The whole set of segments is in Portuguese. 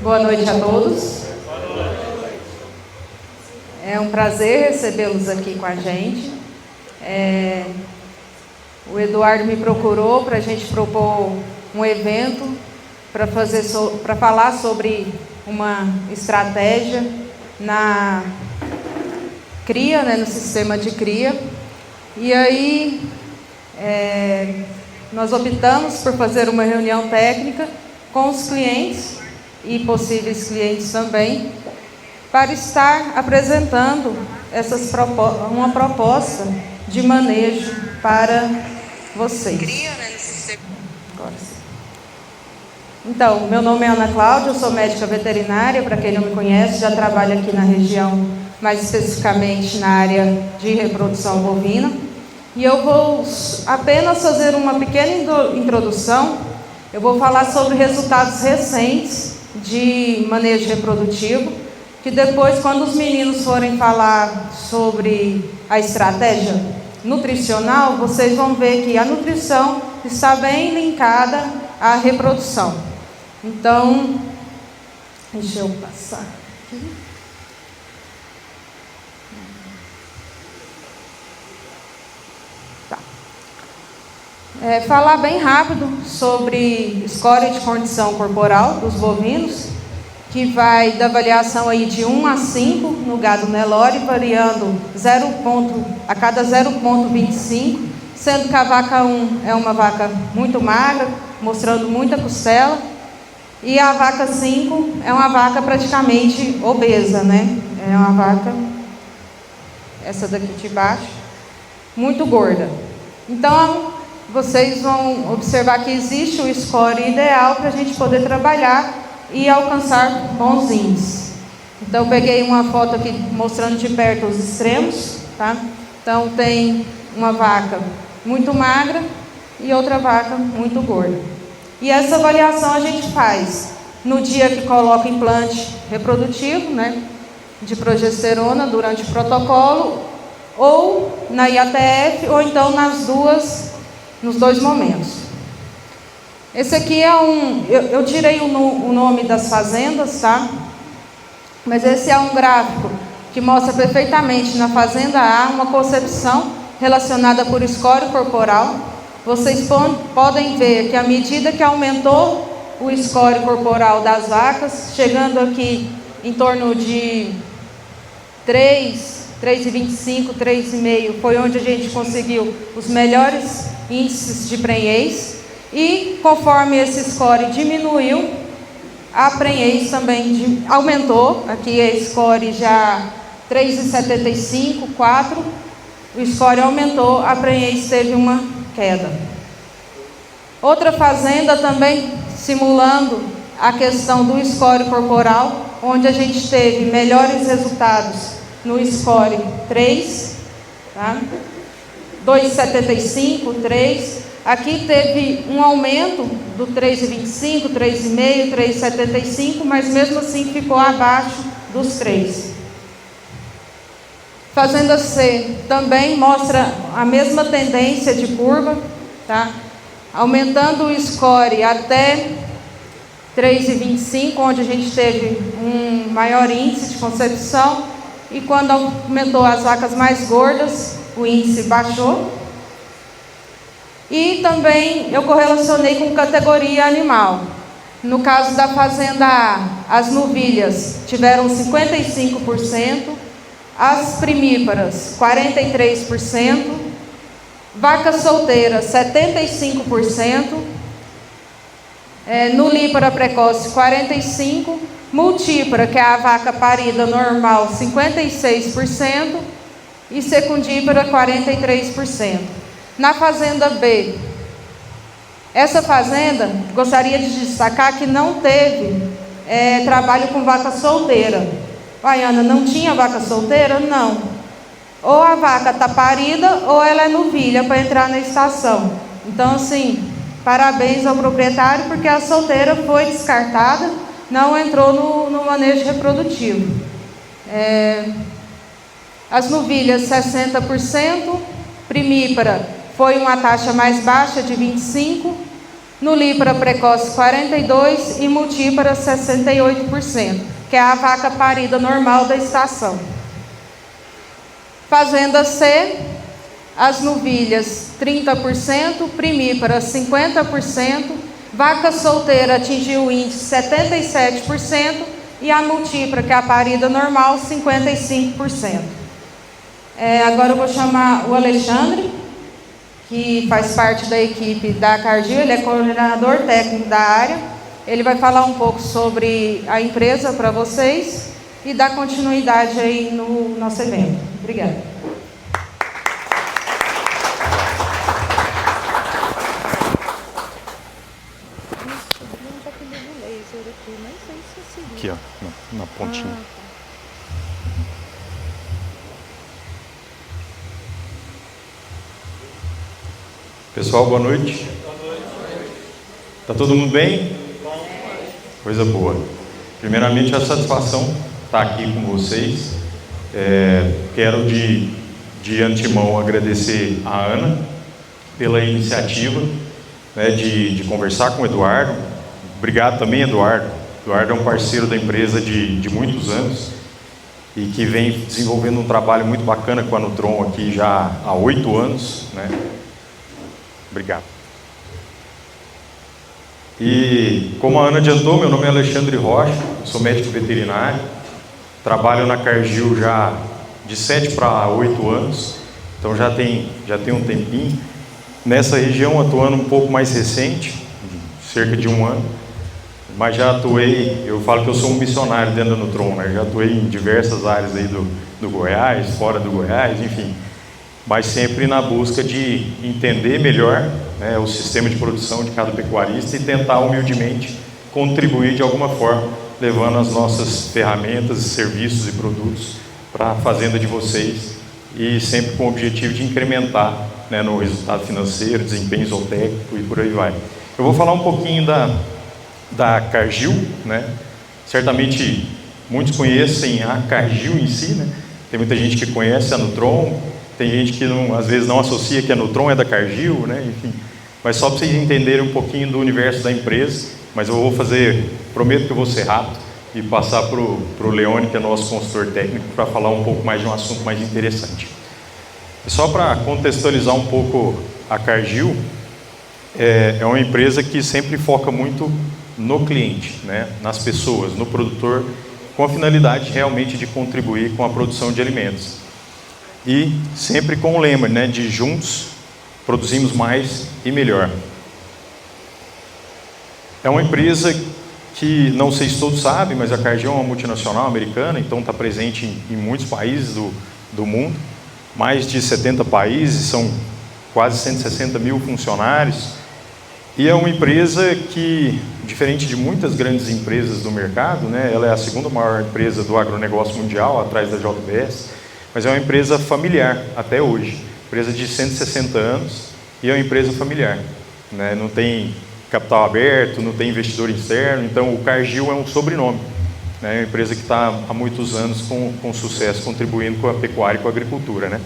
Boa noite a todos. É um prazer recebê-los aqui com a gente. O Eduardo me procurou para a gente propor um evento para falar sobre uma estratégia na cria, no sistema de cria. E aí nós optamos por fazer uma reunião técnica com os clientes e possíveis clientes também, para estar apresentando uma proposta de manejo para vocês. Agora sim. Então, meu nome é Ana Cláudia, eu sou médica veterinária, para quem não me conhece, já trabalho aqui na região, mais especificamente na área de reprodução bovina. E eu vou apenas fazer uma pequena introdução. Eu vou falar sobre resultados recentes de manejo reprodutivo, que depois, quando os meninos forem falar sobre a estratégia nutricional, vocês vão ver que a nutrição está bem linkada à reprodução. Então, deixa eu passar aqui. Falar bem rápido sobre score de condição corporal dos bovinos, que vai da avaliação aí de 1 a 5 no gado Nelore, variando a cada 0,25, sendo que a vaca 1 é uma vaca muito magra, mostrando muita costela, e a vaca 5 é uma vaca praticamente obesa, É uma vaca, essa daqui de baixo, muito gorda. Então, vocês vão observar que existe o score ideal para a gente poder trabalhar e alcançar bons índices. Então, eu peguei uma foto aqui mostrando de perto os extremos, tá? Então, tem uma vaca muito magra e outra vaca muito gorda. E essa avaliação a gente faz no dia que coloca implante reprodutivo, de progesterona durante o protocolo, ou na IATF, ou então nos dois momentos. Esse aqui é eu tirei o nome das fazendas, tá? Mas esse é um gráfico que mostra perfeitamente na fazenda A uma concepção relacionada por score corporal. Vocês podem ver que à medida que aumentou o score corporal das vacas, chegando aqui em torno de 3,25, 3,5, foi onde a gente conseguiu os melhores índices de prenhez. E conforme esse score diminuiu, a prenhez também aumentou. Aqui é score já 3,75, 4. O score aumentou, a prenhez teve uma queda. Outra fazenda também simulando a questão do score corporal, onde a gente teve melhores resultados no score 3, tá? 2,75, 3. Aqui teve um aumento do 3,25, 3,5, 3,75, mas mesmo assim ficou abaixo dos 3. Fazenda C também mostra a mesma tendência de curva, tá? Aumentando o score até 3,25, onde a gente teve um maior índice de concepção, e quando aumentou as vacas mais gordas, o índice baixou. E também eu correlacionei com categoria animal. No caso da fazenda A, as novilhas tiveram 55%, as primíparas 43%, vacas solteiras 75%, nulípara precoce 45%, multípara, que é a vaca parida normal, 56%, e secundípara 43%. Na fazenda B, essa fazenda, gostaria de destacar que não teve trabalho com vaca solteira. Ana, não tinha vaca solteira? Não. Ou a vaca está parida, ou ela é novilha para entrar na estação. Então, assim, parabéns ao proprietário, porque a solteira foi descartada, não entrou no manejo reprodutivo. As novilhas, 60%, primípara foi uma taxa mais baixa de 25%, Nulípara precoce 42% e multípara 68%, que é a vaca parida normal da estação. Fazenda C, as novilhas 30%, primípara 50%, vaca solteira atingiu o índice 77% e a multípara, que é a parida normal, 55%. Agora eu vou chamar o Alexandre, que faz parte da equipe da Cargill, ele é coordenador técnico da área. Ele vai falar um pouco sobre a empresa para vocês e dar continuidade aí no nosso evento. Obrigada. Aqui, ó, na pontinha. Pessoal, boa noite. Tá todo mundo bem? Coisa boa. Primeiramente, a satisfação estar aqui com vocês. Quero de antemão agradecer a Ana pela iniciativa, né, de conversar com o Eduardo. Obrigado também, Eduardo. Eduardo é um parceiro da empresa de muitos anos e que vem desenvolvendo um trabalho muito bacana com a Nutron aqui já há 8 anos, né? Obrigado. E como a Ana adiantou, meu nome é Alexandre Rocha, sou médico veterinário, trabalho na Cargill já de 7 para 8 anos, então já tem um tempinho. Nessa região atuando um pouco mais recente, cerca de 1 ano, mas já atuei, eu falo que eu sou um missionário dentro da Nutron, né? Já atuei em diversas áreas aí do Goiás, fora do Goiás, enfim, mas sempre na busca de entender melhor, né, o sistema de produção de cada pecuarista e tentar humildemente contribuir de alguma forma, levando as nossas ferramentas, serviços e produtos para a fazenda de vocês e sempre com o objetivo de incrementar, né, no resultado financeiro, desempenho zootécnico e por aí vai. Eu vou falar um pouquinho da Cargill, né? Certamente muitos conhecem a Cargill em si, né? Tem muita gente que conhece a Nutron, tem gente que às vezes não associa que a Nutron é da Cargill, né? Enfim, mas só para vocês entenderem um pouquinho do universo da empresa, mas eu vou prometo que eu vou ser rápido e passar para o Leone, que é nosso consultor técnico, para falar um pouco mais de um assunto mais interessante. Só para contextualizar um pouco a Cargill, é uma empresa que sempre foca muito no cliente, né? Nas pessoas, no produtor, com a finalidade realmente de contribuir com a produção de alimentos. E sempre com o lema, né, de juntos produzimos mais e melhor. É uma empresa que, não sei se todos sabem, mas a Cargill é uma multinacional americana, então está presente em muitos países do mundo, mais de 70 países, são quase 160 mil funcionários, e é uma empresa que, diferente de muitas grandes empresas do mercado, né, ela é a segunda maior empresa do agronegócio mundial, atrás da JBS, mas é uma empresa familiar até hoje, empresa de 160 anos e é uma empresa familiar, né? Não tem capital aberto, não tem investidor externo, então o Cargill é um sobrenome, né? É uma empresa que está há muitos anos com sucesso, contribuindo com a pecuária e com a agricultura, né?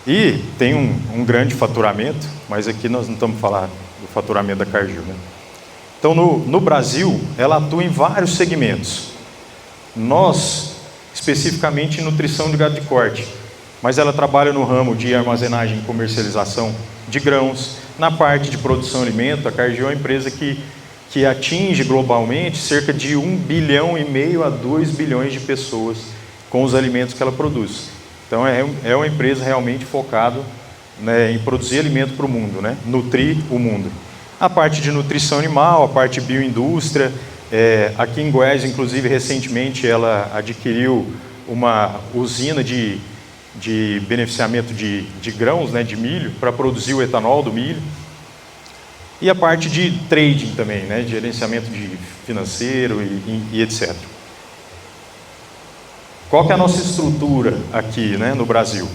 E tem um grande faturamento, mas aqui nós não estamos falando do faturamento da Cargill, né? Então no Brasil ela atua em vários segmentos. Nós especificamente em nutrição de gado de corte, mas ela trabalha no ramo de armazenagem e comercialização de grãos, na parte de produção de alimento. A Cargill é uma empresa que atinge globalmente cerca de 1,5 bilhão a 2 bilhões de pessoas com os alimentos que ela produz. Então é uma empresa realmente focada, né, em produzir alimento para o mundo, né, nutrir o mundo. A parte de nutrição animal, a parte de bioindústria. Aqui em Goiás, inclusive, recentemente ela adquiriu uma usina de beneficiamento de grãos, né, de milho, para produzir o etanol do milho. E a parte de trading também, né, de gerenciamento financeiro e etc. Qual que é a nossa estrutura aqui, né, no Brasil?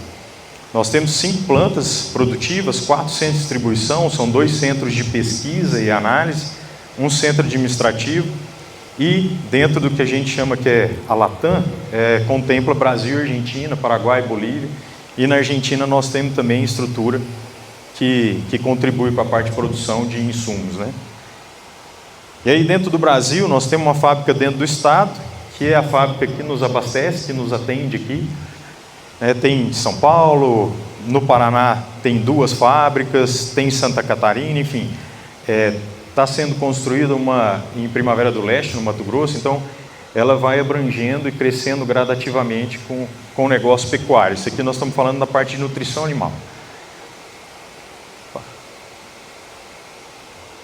Nós temos 5 plantas produtivas, 4 centros de distribuição, são 2 centros de pesquisa e análise, um centro administrativo e dentro do que a gente chama que é a Latam, contempla Brasil, Argentina, Paraguai, Bolívia, e na Argentina nós temos também estrutura que contribui para a parte de produção de insumos, né? E aí dentro do Brasil nós temos uma fábrica dentro do estado, que é a fábrica que nos abastece, que nos atende aqui. Tem em São Paulo, no Paraná tem 2 fábricas, tem em Santa Catarina, enfim. Está sendo construída uma em Primavera do Leste, no Mato Grosso, então ela vai abrangendo e crescendo gradativamente com o negócio pecuário. Isso aqui nós estamos falando da parte de nutrição animal.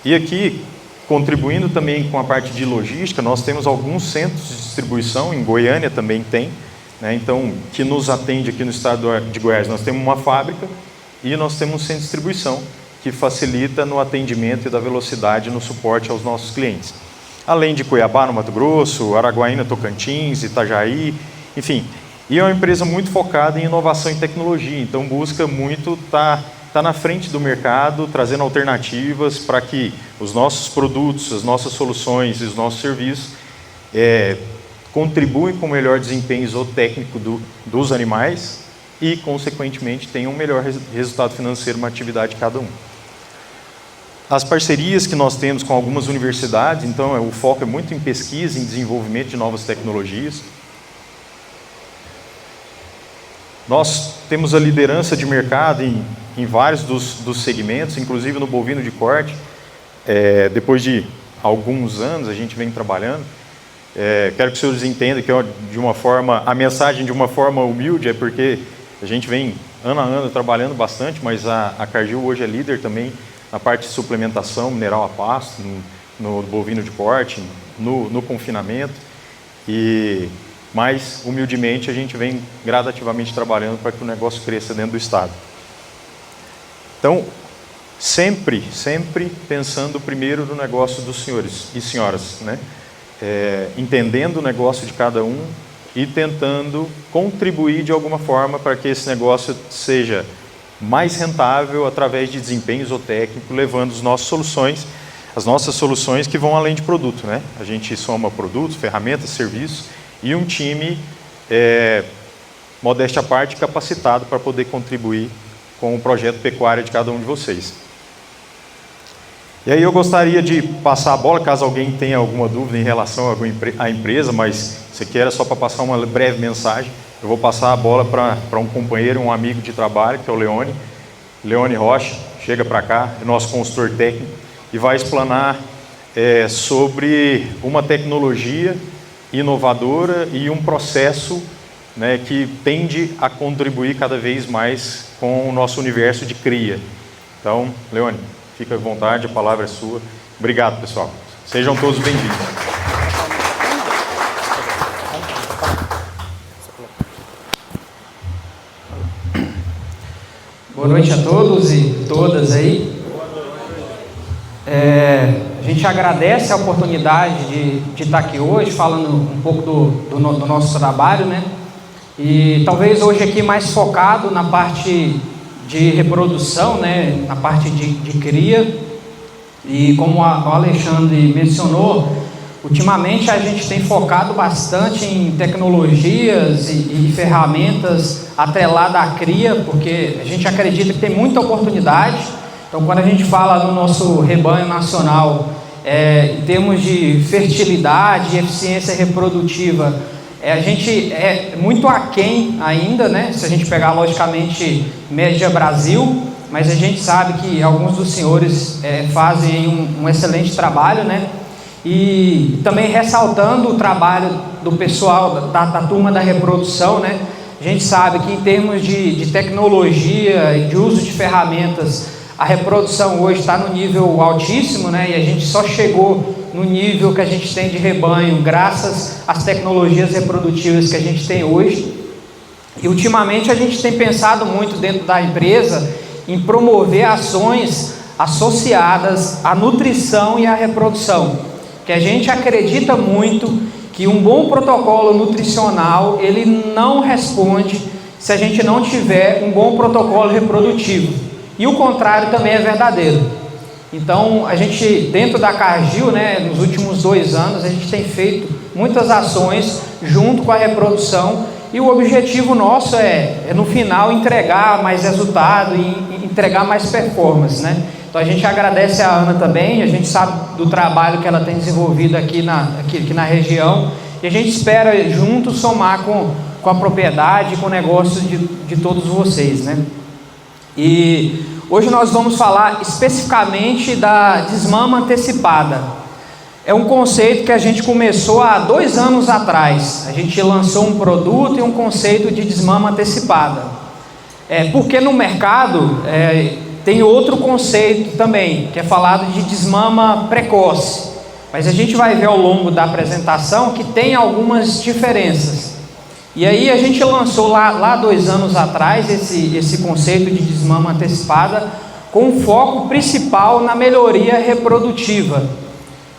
E aqui, contribuindo também com a parte de logística, nós temos alguns centros de distribuição, em Goiânia também tem, né? Então, que nos atende aqui no estado de Goiás. Nós temos uma fábrica e nós temos um centro de distribuição, que facilita no atendimento e da velocidade no suporte aos nossos clientes. Além de Cuiabá, no Mato Grosso, Araguaína, Tocantins, Itajaí, enfim. E é uma empresa muito focada em inovação e tecnologia, então busca muito estar na frente do mercado, trazendo alternativas para que os nossos produtos, as nossas soluções e os nossos serviços contribuem com o melhor desempenho zootécnico dos animais e, consequentemente, tenham um melhor resultado financeiro na atividade de cada um. As parcerias que nós temos com algumas universidades, então o foco é muito em pesquisa, em desenvolvimento de novas tecnologias. Nós temos a liderança de mercado em vários dos segmentos, inclusive no bovino de corte. Depois de alguns anos a gente vem trabalhando. Quero que os senhores entendam que a mensagem de uma forma humilde é porque a gente vem ano a ano trabalhando bastante, mas a Cargill hoje é líder também na parte de suplementação, mineral a pasto, no bovino de corte, no confinamento. Mas, humildemente, a gente vem gradativamente trabalhando para que o negócio cresça dentro do estado. Então, sempre pensando primeiro no negócio dos senhores e senhoras, né? Entendendo o negócio de cada um e tentando contribuir de alguma forma para que esse negócio seja mais rentável através de desempenho zootécnico, levando as nossas soluções que vão além de produto, né? A gente soma produtos, ferramentas, serviços e um time, modéstia à parte, capacitado para poder contribuir com o projeto pecuário de cada um de vocês. E aí eu gostaria de passar a bola, caso alguém tenha alguma dúvida em relação à empresa, mas isso aqui era só para passar uma breve mensagem. Eu vou passar a bola para um companheiro, um amigo de trabalho, que é o Leone Rocha, chega para cá, é nosso consultor técnico, e vai explanar sobre uma tecnologia inovadora e um processo, né, que tende a contribuir cada vez mais com o nosso universo de cria. Então, Leone, fica à vontade, a palavra é sua. Obrigado, pessoal. Sejam todos bem-vindos. Boa noite a todos e todas aí. A gente agradece a oportunidade de estar aqui hoje falando um pouco do nosso trabalho, né? E talvez hoje aqui mais focado na parte de reprodução, né? Na parte de cria. E como o Alexandre mencionou, ultimamente a gente tem focado bastante em tecnologias e ferramentas atreladas à cria, porque a gente acredita que tem muita oportunidade. Então, quando a gente fala no nosso rebanho nacional, em termos de fertilidade e eficiência reprodutiva, a gente é muito aquém ainda, né? Se a gente pegar, logicamente, média Brasil, mas a gente sabe que alguns dos senhores fazem um excelente trabalho, né? E também ressaltando o trabalho do pessoal da turma da reprodução, né? A gente sabe que em termos de tecnologia e de uso de ferramentas, a reprodução hoje está no nível altíssimo, né? E a gente só chegou no nível que a gente tem de rebanho graças às tecnologias reprodutivas que a gente tem hoje. E ultimamente a gente tem pensado muito dentro da empresa em promover ações associadas à nutrição e à reprodução, que a gente acredita muito que um bom protocolo nutricional ele não responde se a gente não tiver um bom protocolo reprodutivo. E o contrário também é verdadeiro. Então, a gente, dentro da Cargill, né, nos últimos 2 anos, a gente tem feito muitas ações junto com a reprodução, e o objetivo nosso no final, entregar mais resultado em entregar mais performance, né? Então a gente agradece a Ana também, a gente sabe do trabalho que ela tem desenvolvido aqui na região, e a gente espera juntos somar com a propriedade, com o negócio de todos vocês, né? E hoje nós vamos falar especificamente da desmama antecipada. É um conceito que a gente começou há 2 anos atrás. A gente lançou um produto e um conceito de desmama antecipada. Porque no mercado tem outro conceito também, que é falado de desmama precoce. Mas a gente vai ver ao longo da apresentação que tem algumas diferenças. E aí a gente lançou lá 2 anos atrás esse conceito de desmama antecipada com um foco principal na melhoria reprodutiva.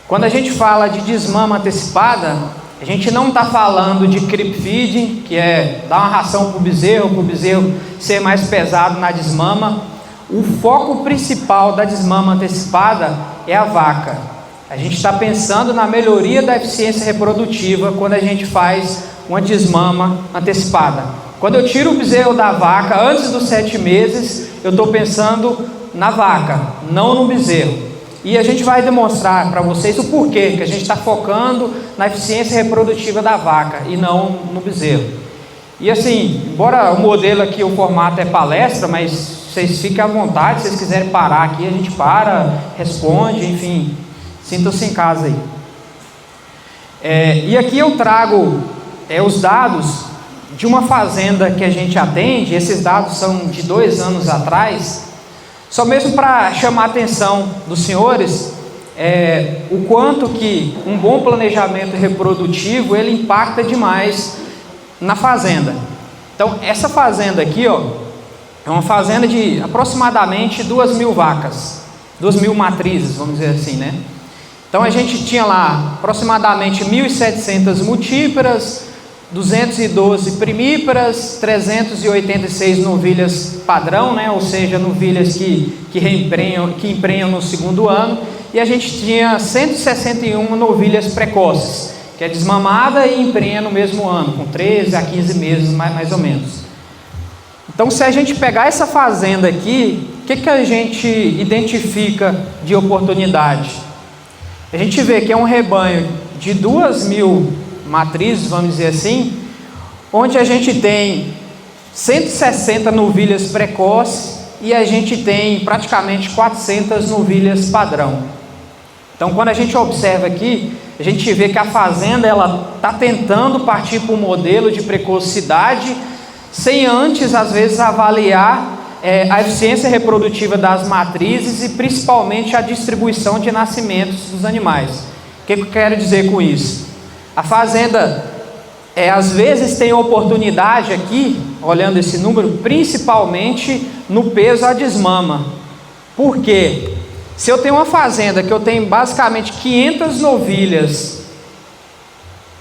Quando a gente fala de desmama antecipada, a gente não está falando de creep feeding, que é dar uma ração para o bezerro ser mais pesado na desmama. O foco principal da desmama antecipada é a vaca. A gente está pensando na melhoria da eficiência reprodutiva quando a gente faz uma desmama antecipada. Quando eu tiro o bezerro da vaca antes dos 7 meses, eu estou pensando na vaca, não no bezerro. E a gente vai demonstrar para vocês o porquê que a gente está focando na eficiência reprodutiva da vaca e não no bezerro. E assim, embora o modelo aqui, o formato é palestra, mas vocês fiquem à vontade, se vocês quiserem parar aqui, a gente para, responde, enfim, sintam-se em casa aí. E aqui eu trago os dados de uma fazenda que a gente atende. Esses dados são de 2 anos atrás, só mesmo para chamar a atenção dos senhores, o quanto que um bom planejamento reprodutivo, ele impacta demais na fazenda. Então, essa fazenda aqui, ó, é uma fazenda de aproximadamente 2.000 vacas, 2.000 matrizes, vamos dizer assim, né? Então, a gente tinha lá aproximadamente 1.700 multíparas, 212 primíparas, 386 novilhas padrão, né? Ou seja, novilhas que emprenham no 2º ano, e a gente tinha 161 novilhas precoces, que é desmamada e emprenha no mesmo ano, com 13 a 15 meses mais ou menos. Então, se a gente pegar essa fazenda aqui, o que a gente identifica de oportunidade? A gente vê que é um rebanho de 2.000 matrizes, vamos dizer assim, onde a gente tem 160 novilhas precoces e a gente tem praticamente 400 novilhas padrão. Então, quando a gente observa aqui, a gente vê que a fazenda ela está tentando partir para um modelo de precocidade, sem antes, às vezes, avaliar a eficiência reprodutiva das matrizes e principalmente a distribuição de nascimentos dos animais. O que eu quero dizer com isso? A fazenda, às vezes, tem oportunidade aqui, olhando esse número, principalmente no peso à desmama. Por quê? Se eu tenho uma fazenda que eu tenho basicamente 500 novilhas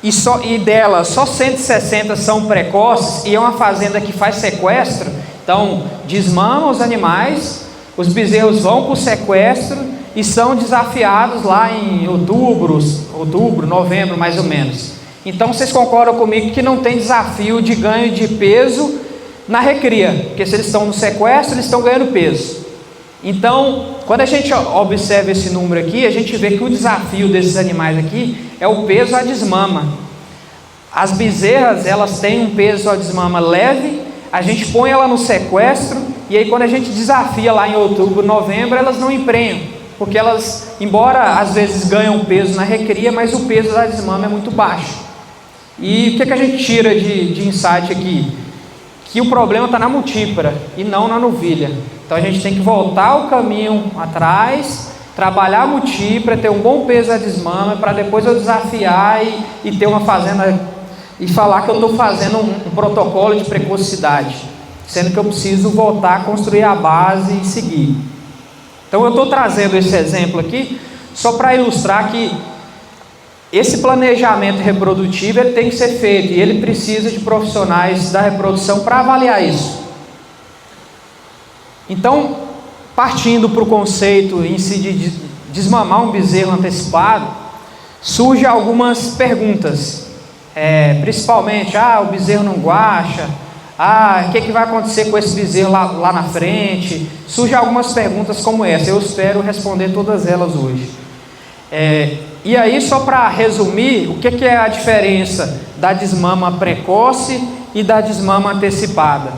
e delas só 160 são precoces, e é uma fazenda que faz sequestro, então desmama os animais, os bezerros vão para o sequestro e são desafiados lá em outubro, novembro mais ou menos. Então vocês concordam comigo que não tem desafio de ganho de peso na recria, porque se eles estão no sequestro, eles estão ganhando peso. Então, quando a gente observa esse número aqui, a gente vê que o desafio desses animais aqui é o peso à desmama. As bezerras, elas têm um peso à desmama leve, a gente põe ela no sequestro, e aí quando a gente desafia lá em outubro, novembro, elas não emprenham, porque elas, embora às vezes ganham peso na recria, mas o peso da desmama é muito baixo. E o que a gente tira de insight aqui? Que o problema está na multípara e não na novilha. Então a gente tem que voltar o caminho atrás, trabalhar a multípara, ter um bom peso à desmama, para depois eu desafiar e ter uma fazenda e falar que eu estou fazendo um protocolo de precocidade, sendo que eu preciso voltar a construir a base e seguir. Então eu estou trazendo esse exemplo aqui só para ilustrar que esse planejamento reprodutivo ele tem que ser feito e ele precisa de profissionais da reprodução para avaliar isso. Então, partindo para o conceito em si de desmamar um bezerro antecipado, surgem algumas perguntas, principalmente, o bezerro não guaxa, o que vai acontecer com esse bezerro lá na frente? Surgem algumas perguntas como essa, eu espero responder todas elas hoje. E aí, só para resumir, o que é a diferença da desmama precoce e da desmama antecipada?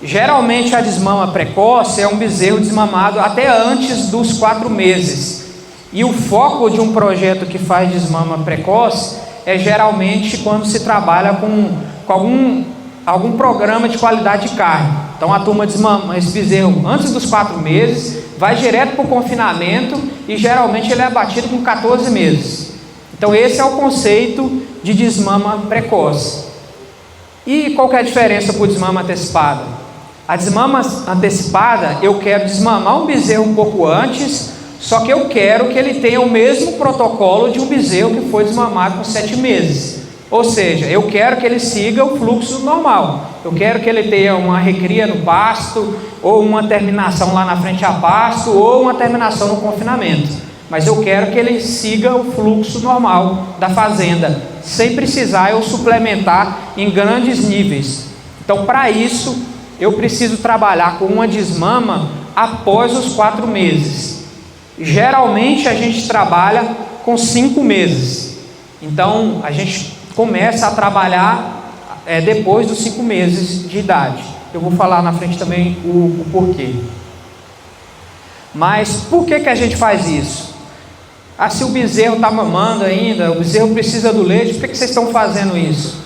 Geralmente a desmama precoce é um bezerro desmamado até antes dos 4 meses. E o foco de um projeto que faz desmama precoce é geralmente quando se trabalha com algum programa de qualidade de carne. Então a turma desmama esse bezerro antes dos 4 meses, vai direto para o confinamento e geralmente ele é abatido com 14 meses. Então esse é o conceito de desmama precoce. E qual que é a diferença para o desmama antecipada? A desmama antecipada, eu quero desmamar um bezerro um pouco antes, só que eu quero que ele tenha o mesmo protocolo de um bezerro que foi desmamado com 7 meses. Ou seja, eu quero que ele siga o fluxo normal. Eu quero que ele tenha uma recria no pasto, ou uma terminação lá na frente a pasto, ou uma terminação no confinamento. Mas eu quero que ele siga o fluxo normal da fazenda, sem precisar eu suplementar em grandes níveis. Então, para isso, eu preciso trabalhar com uma desmama após os 4 meses. Geralmente a gente trabalha com 5 meses. Então a gente começa a trabalhar depois dos 5 meses de idade. Eu vou falar na frente também o porquê. Mas por que a gente faz isso? Se o bezerro está mamando ainda, o bezerro precisa do leite, por que vocês estão fazendo isso?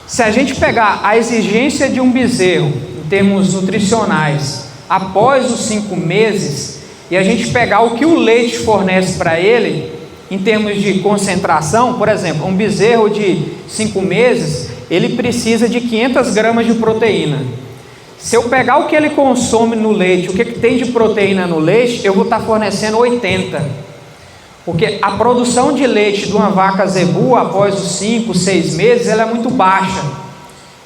Se a gente pegar a exigência de um bezerro em termos nutricionais após os 5 meses, e a gente pegar o que o leite fornece para ele, em termos de concentração, por exemplo, um bezerro de 5 meses, ele precisa de 500 gramas de proteína. Se eu pegar o que ele consome no leite, o que tem de proteína no leite, eu vou estar fornecendo 80. Porque a produção de leite de uma vaca zebu, após os 5, 6 meses, ela é muito baixa.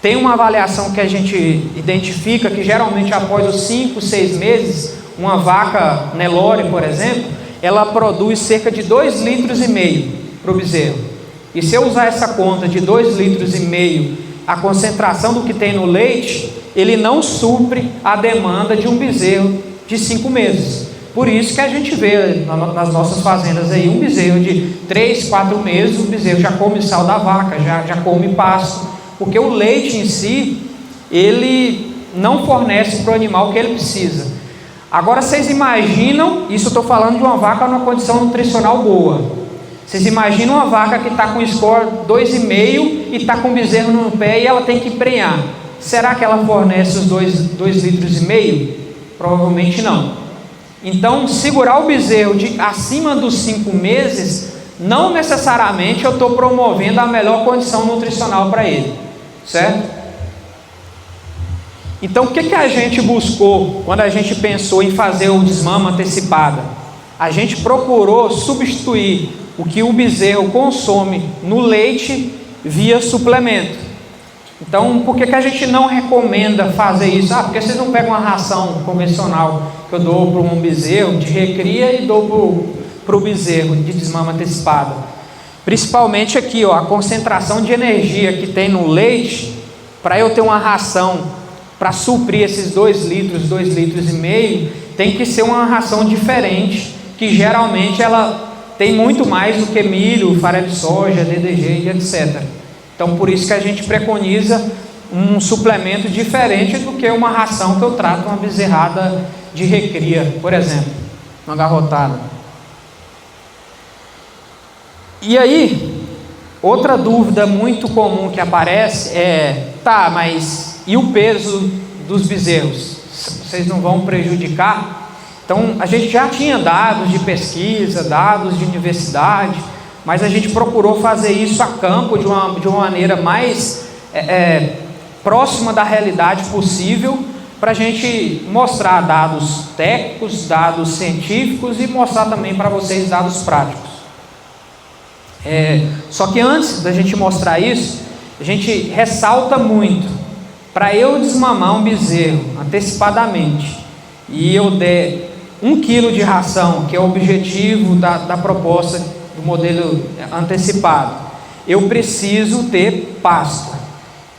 Tem uma avaliação que a gente identifica que geralmente após os 5, 6 meses, uma vaca Nelore, por exemplo, ela produz cerca de 2,5 litros para o bezerro. E se eu usar essa conta de 2,5 litros, a concentração do que tem no leite, ele não supre a demanda de um bezerro de 5 meses. Por isso que a gente vê nas nossas fazendas aí um bezerro de 3, 4 meses, o bezerro já come sal da vaca, já come pasto, porque o leite em si, ele não fornece para o animal o que ele precisa. Agora vocês imaginam, isso eu estou falando de uma vaca numa condição nutricional boa. Vocês imaginam uma vaca que está com score 2,5 e está com o bezerro no pé e ela tem que emprenhar. Será que ela fornece os 2,5 litros? Provavelmente não. Então, segurar o bezerro acima dos 5 meses, não necessariamente eu estou promovendo a melhor condição nutricional para ele. Certo? Então, o que a gente buscou quando a gente pensou em fazer o desmama antecipada? A gente procurou substituir o que o bezerro consome no leite via suplemento. Então, por que a gente não recomenda fazer isso? Porque vocês não pegam uma ração convencional que eu dou para um bezerro de recria e dou para o bezerro de desmama antecipada. Principalmente aqui, a concentração de energia que tem no leite, para eu ter uma ração para suprir esses 2,5 litros, tem que ser uma ração diferente, que geralmente ela tem muito mais do que milho, farinha de soja, DDG e etc. Então por isso que a gente preconiza um suplemento diferente do que uma ração que eu trato uma bezerrada de recria, por exemplo, uma garrotada. E aí, outra dúvida muito comum que aparece é, mas e o peso dos bezerros? Vocês não vão prejudicar? Então, a gente já tinha dados de pesquisa, dados de universidade, mas a gente procurou fazer isso a campo de uma maneira mais próxima da realidade possível, para a gente mostrar dados técnicos, dados científicos e mostrar também para vocês dados práticos. Só que antes da gente mostrar isso, a gente ressalta muito. Para eu desmamar um bezerro antecipadamente e eu der 1 quilo de ração, que é o objetivo da proposta do modelo antecipado, eu preciso ter pasto.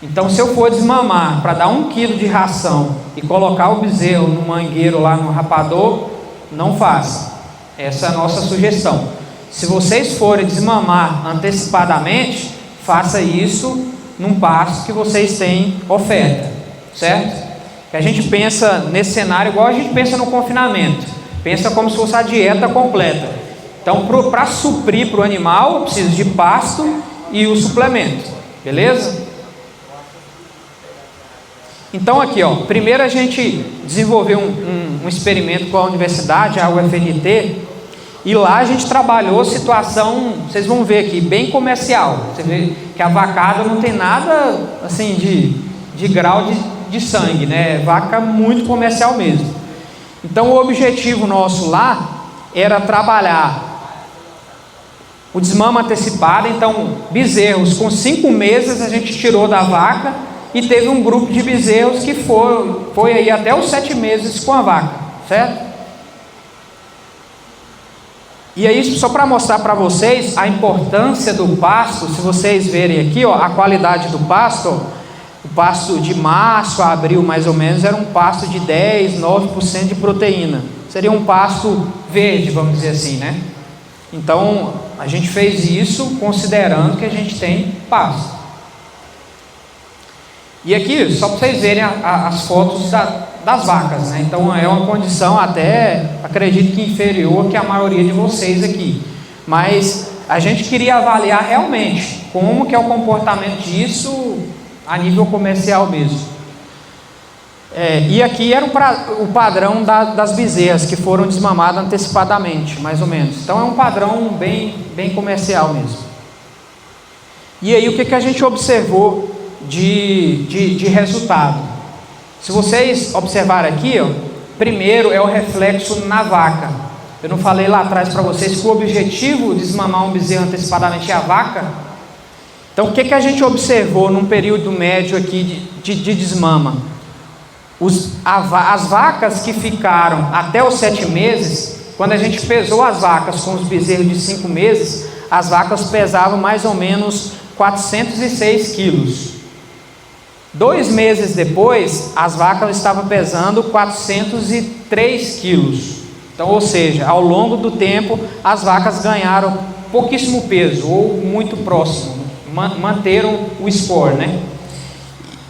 Então, se eu for desmamar para dar 1 quilo de ração e colocar o bezerro no mangueiro lá no rapador, não faça. Essa é a nossa sugestão. Se vocês forem desmamar antecipadamente, faça isso num pasto que vocês têm oferta, certo? Que a gente pensa nesse cenário igual a gente pensa no confinamento. Pensa como se fosse a dieta completa. Então, para suprir para o animal, eu preciso de pasto e o suplemento, beleza? Então aqui, ó, primeiro a gente desenvolveu um experimento com a universidade, a UFNT, e lá a gente trabalhou situação, vocês vão ver aqui, bem comercial. Você vê que a vacada não tem nada assim de grau de sangue, né? É vaca muito comercial mesmo. Então o objetivo nosso lá era trabalhar o desmama antecipado. Então bezerros com 5 meses a gente tirou da vaca e teve um grupo de bezerros que foi aí até os 7 meses com a vaca, certo? E aí, só para mostrar para vocês a importância do pasto, se vocês verem aqui, ó, a qualidade do pasto, ó, o pasto de março a abril mais ou menos era um pasto de 10, 9% de proteína. Seria um pasto verde, vamos dizer assim, né? Então, a gente fez isso considerando que a gente tem pasto. E aqui, só para vocês verem as fotos das vacas, né? Então é uma condição até, acredito que inferior que a maioria de vocês aqui. Mas a gente queria avaliar realmente como que é o comportamento disso a nível comercial mesmo. E aqui era o padrão das bezerras que foram desmamadas antecipadamente, mais ou menos. Então é um padrão bem comercial mesmo. E aí o que a gente observou de resultado? Se vocês observarem aqui, ó, primeiro é o reflexo na vaca. Eu não falei lá atrás para vocês que o objetivo de desmamar um bezerro antecipadamente é a vaca? Então o que a gente observou num período médio aqui de desmama? As vacas que ficaram até os 7 meses, quando a gente pesou as vacas com os bezerros de 5 meses, as vacas pesavam mais ou menos 406 quilos. 2 meses depois, as vacas estavam pesando 403 quilos. Então, ou seja, ao longo do tempo, as vacas ganharam pouquíssimo peso, ou muito próximo, manteram o score, né?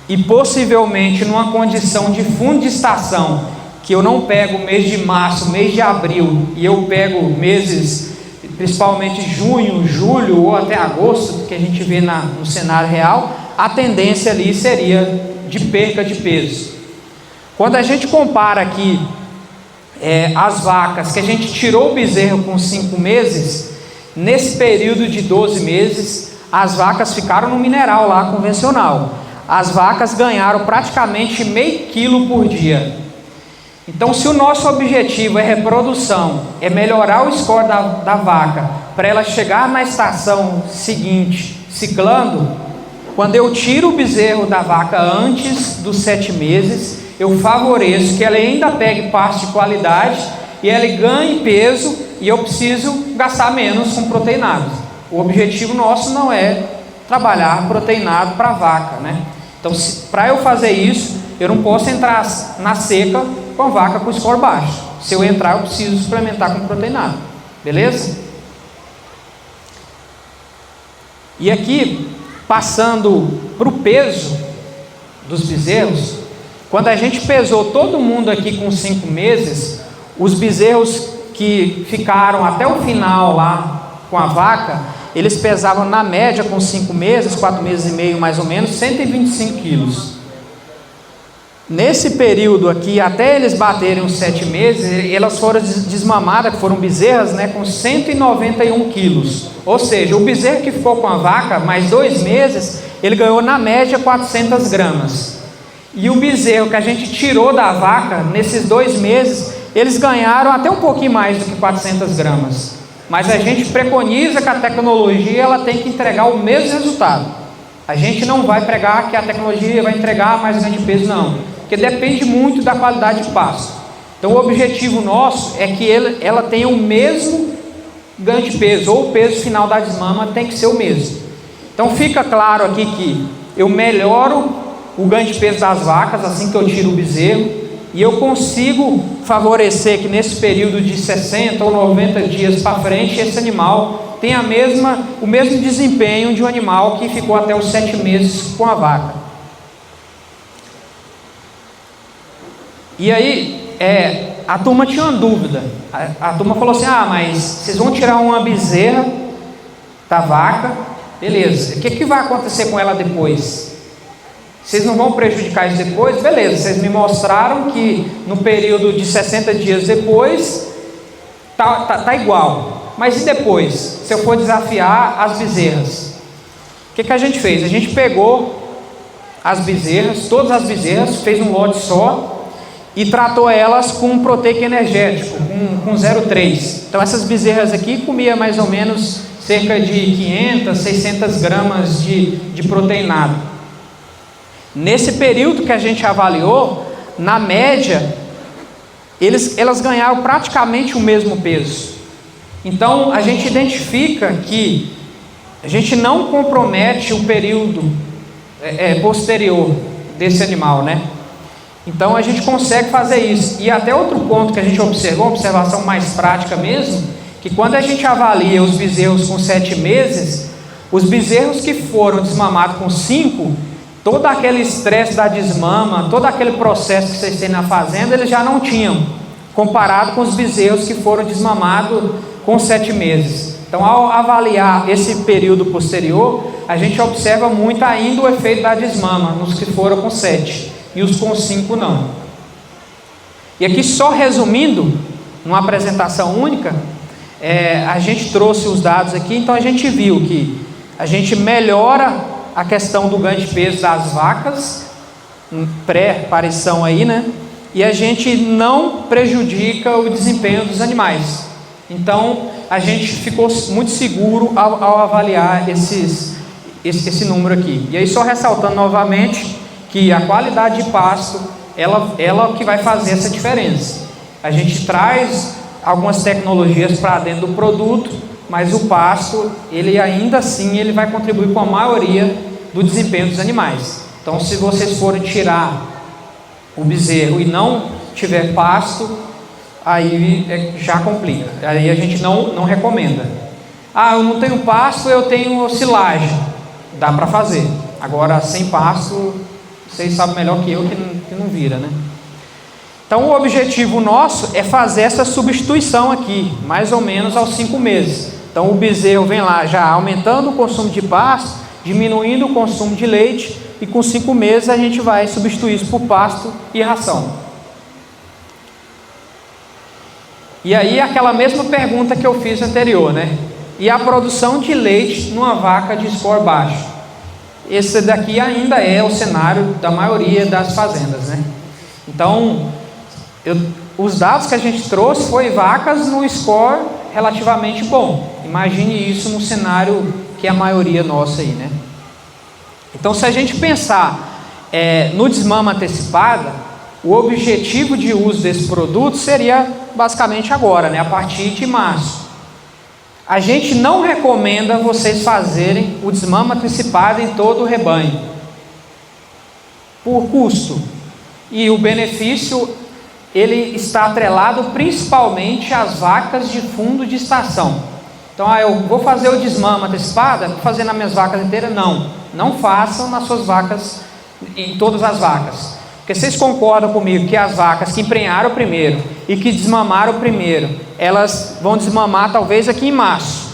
E possivelmente numa condição de fundo de estação, que eu não pego mês de março, mês de abril, e eu pego meses, principalmente junho, julho ou até agosto, que a gente vê no cenário real, a tendência ali seria de perca de peso. Quando a gente compara aqui as vacas que a gente tirou o bezerro com 5 meses, nesse período de 12 meses, as vacas ficaram no mineral lá convencional. As vacas ganharam praticamente meio quilo por dia. Então, se o nosso objetivo é reprodução, é melhorar o score da vaca, para ela chegar na estação seguinte, ciclando, quando eu tiro o bezerro da vaca antes dos 7 meses, eu favoreço que ela ainda pegue pasto de qualidade e ela ganhe peso, e eu preciso gastar menos com proteinado. O objetivo nosso não é trabalhar proteinado para a vaca, né? Então, para eu fazer isso, eu não posso entrar na seca com a vaca com score baixo. Se eu entrar, eu preciso suplementar com proteinado, beleza? E aqui, passando para o peso dos bezerros, quando a gente pesou todo mundo aqui com 5 meses, os bezerros que ficaram até o final lá com a vaca, eles pesavam na média com 5 meses, 4 meses e meio mais ou menos, 125 quilos. Nesse período aqui, até eles baterem os 7 meses, elas foram desmamadas, que foram bezerras, né, com 191 quilos. Ou seja, o bezerro que ficou com a vaca mais 2 meses, ele ganhou na média 400 gramas. E o bezerro que a gente tirou da vaca, nesses 2 meses, eles ganharam até um pouquinho mais do que 400 gramas. Mas a gente preconiza que a tecnologia ela tem que entregar o mesmo resultado. A gente não vai pregar que a tecnologia vai entregar mais ganho de peso, não. Porque depende muito da qualidade de pasto. Então o objetivo nosso é que ela tenha o mesmo ganho de peso, ou o peso final da desmama tem que ser o mesmo. Então fica claro aqui que eu melhoro o ganho de peso das vacas assim que eu tiro o bezerro, e eu consigo favorecer que nesse período de 60 ou 90 dias para frente, esse animal tenha o mesmo desempenho de um animal que ficou até os 7 meses com a vaca. E aí, a turma tinha uma dúvida. A turma falou assim: mas vocês vão tirar uma bezerra da vaca, beleza, o que vai acontecer com ela depois? Vocês não vão prejudicar isso depois? Beleza, vocês me mostraram que no período de 60 dias depois tá igual, mas e depois, se eu for desafiar as bezerras? O que a gente fez? A gente pegou as bezerras, todas as bezerras, fez um lote só e tratou elas com um proteico energético, com 0,3. Então essas bezerras aqui comia mais ou menos cerca de 500, 600 gramas de proteinado. Nesse período que a gente avaliou, na média, elas ganharam praticamente o mesmo peso. Então a gente identifica que a gente não compromete o período posterior desse animal, né? Então a gente consegue fazer isso. E até outro ponto que a gente observou, uma observação mais prática mesmo, que quando a gente avalia os bezerros com 7 meses, os bezerros que foram desmamados com 5, todo aquele estresse da desmama, todo aquele processo que vocês têm na fazenda, eles já não tinham, comparado com os bezerros que foram desmamados com 7 meses. Então, ao avaliar esse período posterior, a gente observa muito ainda o efeito da desmama nos que foram com 7 e os com 5 não. E aqui, só resumindo, numa apresentação única, a gente trouxe os dados aqui. Então a gente viu que a gente melhora a questão do ganho de peso das vacas, pré-parição aí, né? E a gente não prejudica o desempenho dos animais. Então a gente ficou muito seguro ao avaliar esse número aqui. E aí, só ressaltando novamente que a qualidade de pasto, ela que vai fazer essa diferença. A gente traz algumas tecnologias para dentro do produto, mas o pasto, ele ainda assim, ele vai contribuir com a maioria do desempenho dos animais. Então, se vocês forem tirar o bezerro e não tiver pasto, aí já complica. Aí a gente não recomenda. Eu não tenho pasto, eu tenho silagem. Dá para fazer. Agora, sem pasto, vocês sabem melhor que eu que não vira, né? Então o objetivo nosso é fazer essa substituição aqui, mais ou menos aos 5 meses. Então o bezerro vem lá já aumentando o consumo de pasto, diminuindo o consumo de leite, e com 5 meses a gente vai substituir isso por pasto e ração. E aí aquela mesma pergunta que eu fiz anterior, né? E a produção de leite numa vaca de score baixo? Esse daqui ainda é o cenário da maioria das fazendas, né? Então, os dados que a gente trouxe foi vacas no score relativamente bom. Imagine isso no cenário que é a maioria nossa aí, né? Então, se a gente pensar no desmama antecipada, o objetivo de uso desse produto seria basicamente agora, né? A partir de março. A gente não recomenda vocês fazerem o desmama antecipado em todo o rebanho, por custo. E o benefício, ele está atrelado principalmente às vacas de fundo de estação. Então, eu vou fazer o desmama antecipado, vou fazer nas minhas vacas inteiras? Não façam nas suas vacas, em todas as vacas. Porque vocês concordam comigo que as vacas que emprenharam primeiro e que desmamaram primeiro, elas vão desmamar talvez aqui em março.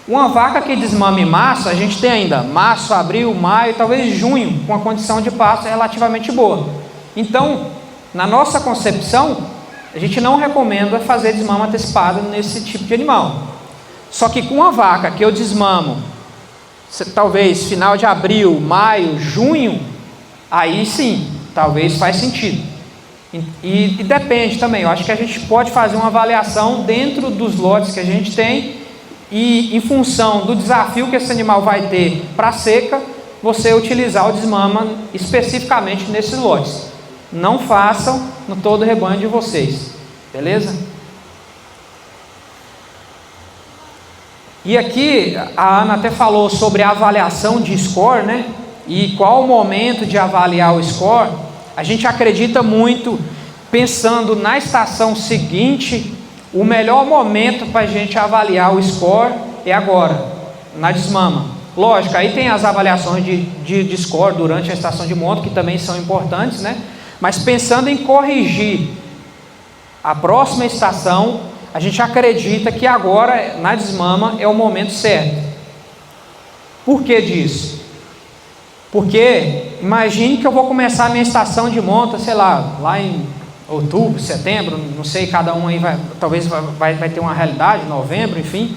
Uma vaca que desmama em março, a gente tem ainda março, abril, maio, talvez junho, com a condição de pasto relativamente boa. Então, na nossa concepção, a gente não recomenda fazer desmama antecipada nesse tipo de animal. Só que com a vaca que eu desmamo, talvez final de abril, maio, junho, aí sim, talvez faz sentido. E depende também, eu acho que a gente pode fazer uma avaliação dentro dos lotes que a gente tem, e em função do desafio que esse animal vai ter para a seca, você utilizar o desmama especificamente nesses lotes. Não façam no todo o rebanho de vocês, beleza? E aqui a Ana até falou sobre a avaliação de score, né? e qual o momento de avaliar o score, a gente acredita muito, pensando na estação seguinte, o melhor momento para a gente avaliar o score é agora, na desmama. Lógico, aí tem as avaliações de score durante a estação de monta, que também são importantes, né? Mas pensando em corrigir a próxima estação, a gente acredita que agora, na desmama, é o momento certo. Por que disso? Porque imagine que eu vou começar a minha estação de monta, sei lá em outubro, setembro, não sei, cada um aí talvez vai ter uma realidade, novembro, enfim.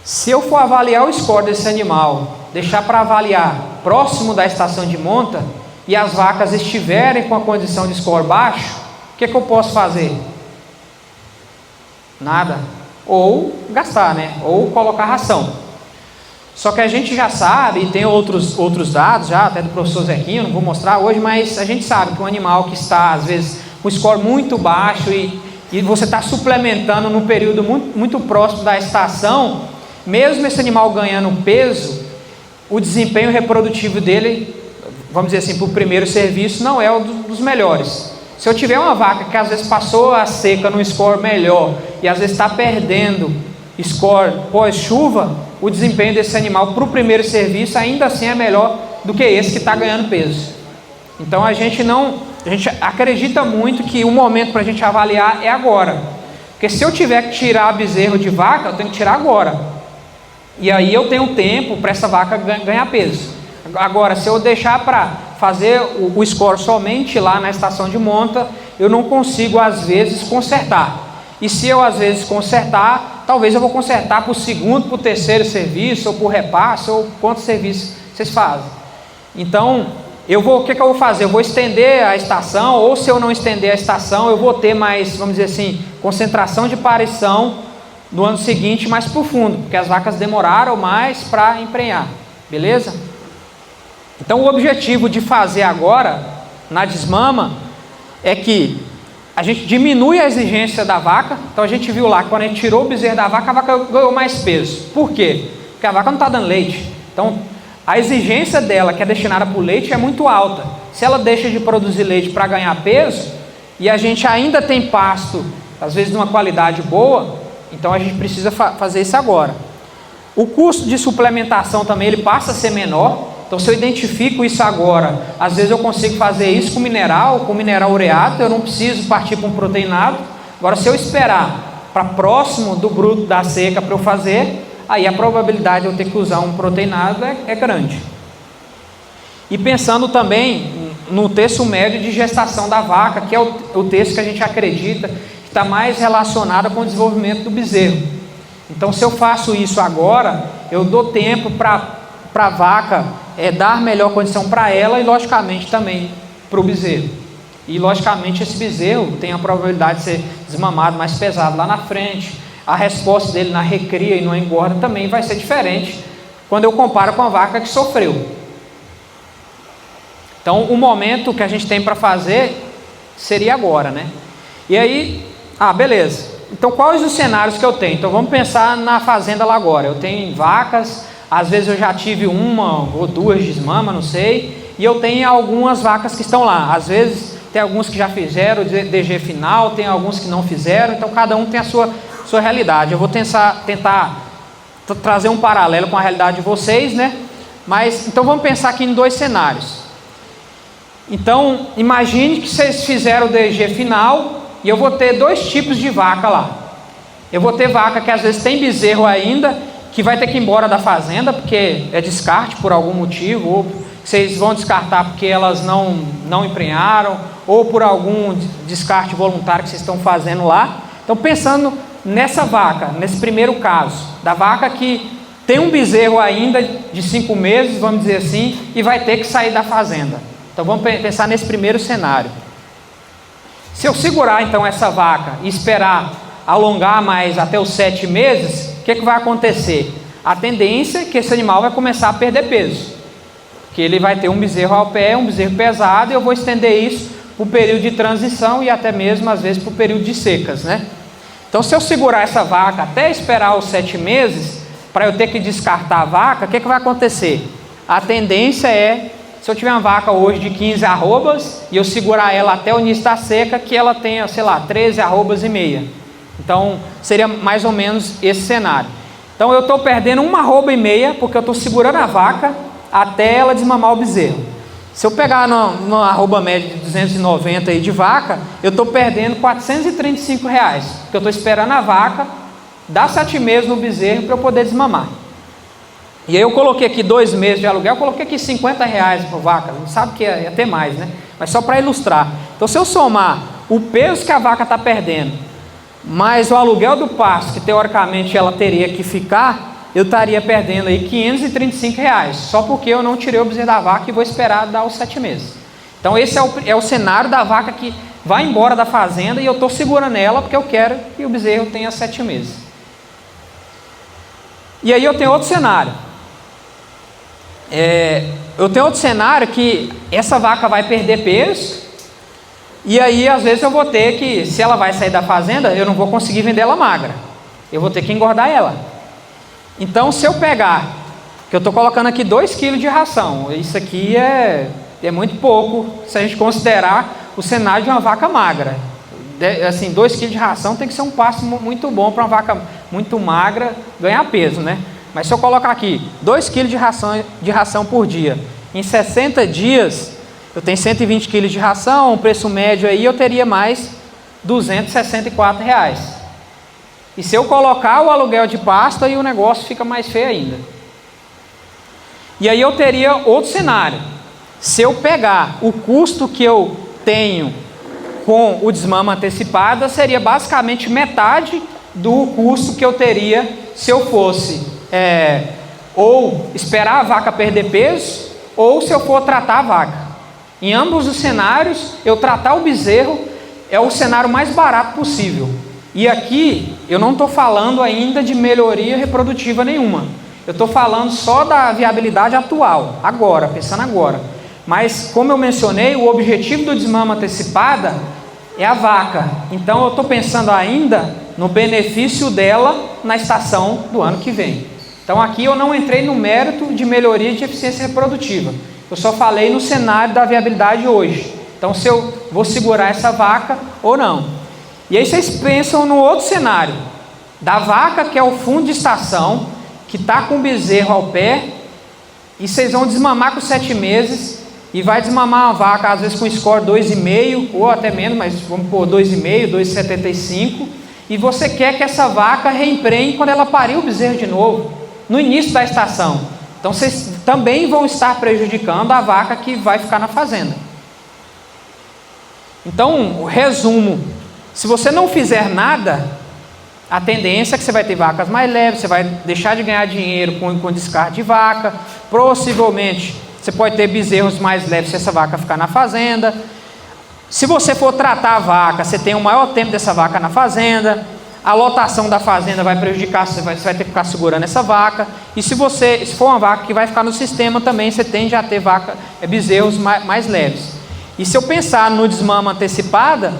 Se eu for avaliar o score desse animal, deixar para avaliar próximo da estação de monta, e as vacas estiverem com a condição de score baixo, o que eu posso fazer? Nada. Ou gastar, né? Ou colocar ração. Só que a gente já sabe, e tem outros dados já, até do professor Zequinho, não vou mostrar hoje, mas a gente sabe que um animal que está, às vezes, com score muito baixo e você está suplementando num período muito próximo da estação, mesmo esse animal ganhando peso, o desempenho reprodutivo dele, vamos dizer assim, para o primeiro serviço, não é um dos melhores. Se eu tiver uma vaca que às vezes passou a seca num score melhor e às vezes está perdendo score pós-chuva, o desempenho desse animal para o primeiro serviço ainda assim é melhor do que esse que está ganhando peso. Então a gente acredita muito que o momento para a gente avaliar é agora. Porque se eu tiver que tirar bezerro de vaca, eu tenho que tirar agora. E aí eu tenho tempo para essa vaca ganhar peso. Agora, se eu deixar para fazer o score somente lá na estação de monta, eu não consigo às vezes consertar. E se eu às vezes consertar, talvez eu vou consertar para o segundo, para o terceiro serviço, ou para o repasse, ou quantos serviços vocês fazem. Então, o que eu vou fazer? Eu vou estender a estação, ou se eu não estender a estação, eu vou ter mais, vamos dizer assim, concentração de parição no ano seguinte mais profundo, porque as vacas demoraram mais para emprenhar, beleza? Então o objetivo de fazer agora, na desmama, é que a gente diminui a exigência da vaca. Então a gente viu lá, quando a gente tirou o bezerro da vaca, a vaca ganhou mais peso. Por quê? Porque a vaca não está dando leite. Então a exigência dela, que é destinada para o leite, é muito alta. Se ela deixa de produzir leite para ganhar peso, e a gente ainda tem pasto, às vezes de uma qualidade boa, então a gente precisa fazer isso agora. O custo de suplementação também ele passa a ser menor. Então se eu identifico isso agora, às vezes eu consigo fazer isso com mineral ureato, eu não preciso partir para um proteinado. Agora se eu esperar para próximo do bruto da seca para eu fazer, aí a probabilidade de eu ter que usar um proteinado é grande. E pensando também no terço médio de gestação da vaca, que é o terço que a gente acredita que está mais relacionado com o desenvolvimento do bezerro. Então se eu faço isso agora, eu dou tempo para a vaca dar melhor condição para ela e logicamente também para o bezerro. E logicamente esse bezerro tem a probabilidade de ser desmamado mais pesado lá na frente. A resposta dele na recria e no engorda também vai ser diferente quando eu comparo com a vaca que sofreu. Então o momento que a gente tem para fazer seria agora, né? E aí, beleza. Então quais os cenários que eu tenho? Então vamos pensar na fazenda lá agora. Eu tenho vacas, às vezes eu já tive uma ou duas desmamas, não sei, e eu tenho algumas vacas que estão lá. Às vezes tem alguns que já fizeram o DG final, tem alguns que não fizeram, então cada um tem a sua realidade. Eu vou tentar trazer um paralelo com a realidade de vocês, né? Mas então vamos pensar aqui em dois cenários. Então imagine que vocês fizeram o DG final e eu vou ter dois tipos de vaca lá. Eu vou ter vaca que às vezes tem bezerro ainda, que vai ter que ir embora da fazenda, porque é descarte por algum motivo, ou vocês vão descartar porque elas não emprenharam, ou por algum descarte voluntário que vocês estão fazendo lá. Então pensando nessa vaca, nesse primeiro caso, da vaca que tem um bezerro ainda de 5 meses, vamos dizer assim, e vai ter que sair da fazenda. Então vamos pensar nesse primeiro cenário. Se eu segurar então essa vaca e esperar alongar mais até os 7 meses, o que vai acontecer? A tendência é que esse animal vai começar a perder peso, porque ele vai ter um bezerro ao pé, um bezerro pesado, e eu vou estender isso para o período de transição e até mesmo às vezes para o período de secas, né? Então se eu segurar essa vaca até esperar os 7 meses, para eu ter que descartar a vaca, o que vai acontecer? a tendência é, se eu tiver uma vaca hoje de 15 arrobas e eu segurar ela até o início da seca, que ela tenha, sei lá, 13 arrobas e meia. Então, seria mais ou menos esse cenário. Então, eu estou perdendo 1 arroba e meia, porque eu estou segurando a vaca até ela desmamar o bezerro. Se eu pegar numa arroba média de 290 aí de vaca, eu estou perdendo R$435, porque eu estou esperando a vaca dar 7 meses no bezerro para eu poder desmamar. E aí eu coloquei aqui 2 meses de aluguel, eu coloquei aqui R$50 por vaca, não sabe que ia ter mais, né? Mas só para ilustrar. Então, se eu somar o peso que a vaca está perdendo, mais o aluguel do pasto, que teoricamente ela teria que ficar, eu estaria perdendo aí R$535, só porque eu não tirei o bezerro da vaca e vou esperar dar os 7 meses. Então esse é o cenário da vaca que vai embora da fazenda e eu estou segurando ela porque eu quero que o bezerro tenha 7 meses. E aí eu tenho outro cenário. Eu tenho outro cenário que essa vaca vai perder peso, e aí às vezes eu vou ter que, se ela vai sair da fazenda, eu não vou conseguir vender ela magra, eu vou ter que engordar ela. Então, se eu pegar, que eu estou colocando aqui 2 kg de ração, isso aqui é muito pouco, se a gente considerar o cenário de uma vaca magra. Assim, 2 kg de ração tem que ser um passo muito bom para uma vaca muito magra ganhar peso, né? Mas se eu colocar aqui 2 kg de ração por dia, em 60 dias, eu tenho 120 kg de ração, um preço médio aí, eu teria mais R$264. E se eu colocar o aluguel de pasto, aí o negócio fica mais feio ainda. E aí eu teria outro cenário. Se eu pegar o custo que eu tenho com o desmama antecipada, seria basicamente metade do custo que eu teria se eu fosse ou esperar a vaca perder peso, ou se eu for tratar a vaca. Em ambos os cenários, eu tratar o bezerro é o cenário mais barato possível. E aqui eu não estou falando ainda de melhoria reprodutiva nenhuma. Eu estou falando só da viabilidade atual, agora, pensando agora. Mas como eu mencionei, o objetivo do desmama antecipada é a vaca. Então eu estou pensando ainda no benefício dela na estação do ano que vem. Então aqui eu não entrei no mérito de melhoria de eficiência reprodutiva. Eu só falei no cenário da viabilidade hoje. Então se eu vou segurar essa vaca ou não. E aí vocês pensam no outro cenário, da vaca que é o fundo de estação, que está com o bezerro ao pé, e vocês vão desmamar com 7 meses, e vai desmamar uma vaca, às vezes com score 2,5, ou até menos, mas vamos pôr 2,5, 2,75, e você quer que essa vaca reemprenhe quando ela parir o bezerro de novo, no início da estação. Então vocês também vão estar prejudicando a vaca que vai ficar na fazenda. Então, o resumo: se você não fizer nada, a tendência é que você vai ter vacas mais leves, você vai deixar de ganhar dinheiro com descarte de vaca, possivelmente você pode ter bezerros mais leves se essa vaca ficar na fazenda. Se você for tratar a vaca, você tem o maior tempo dessa vaca na fazenda, a lotação da fazenda vai prejudicar, você vai ter que ficar segurando essa vaca, e se for uma vaca que vai ficar no sistema também, você tende a ter bezerros mais leves. E se eu pensar no desmama antecipada,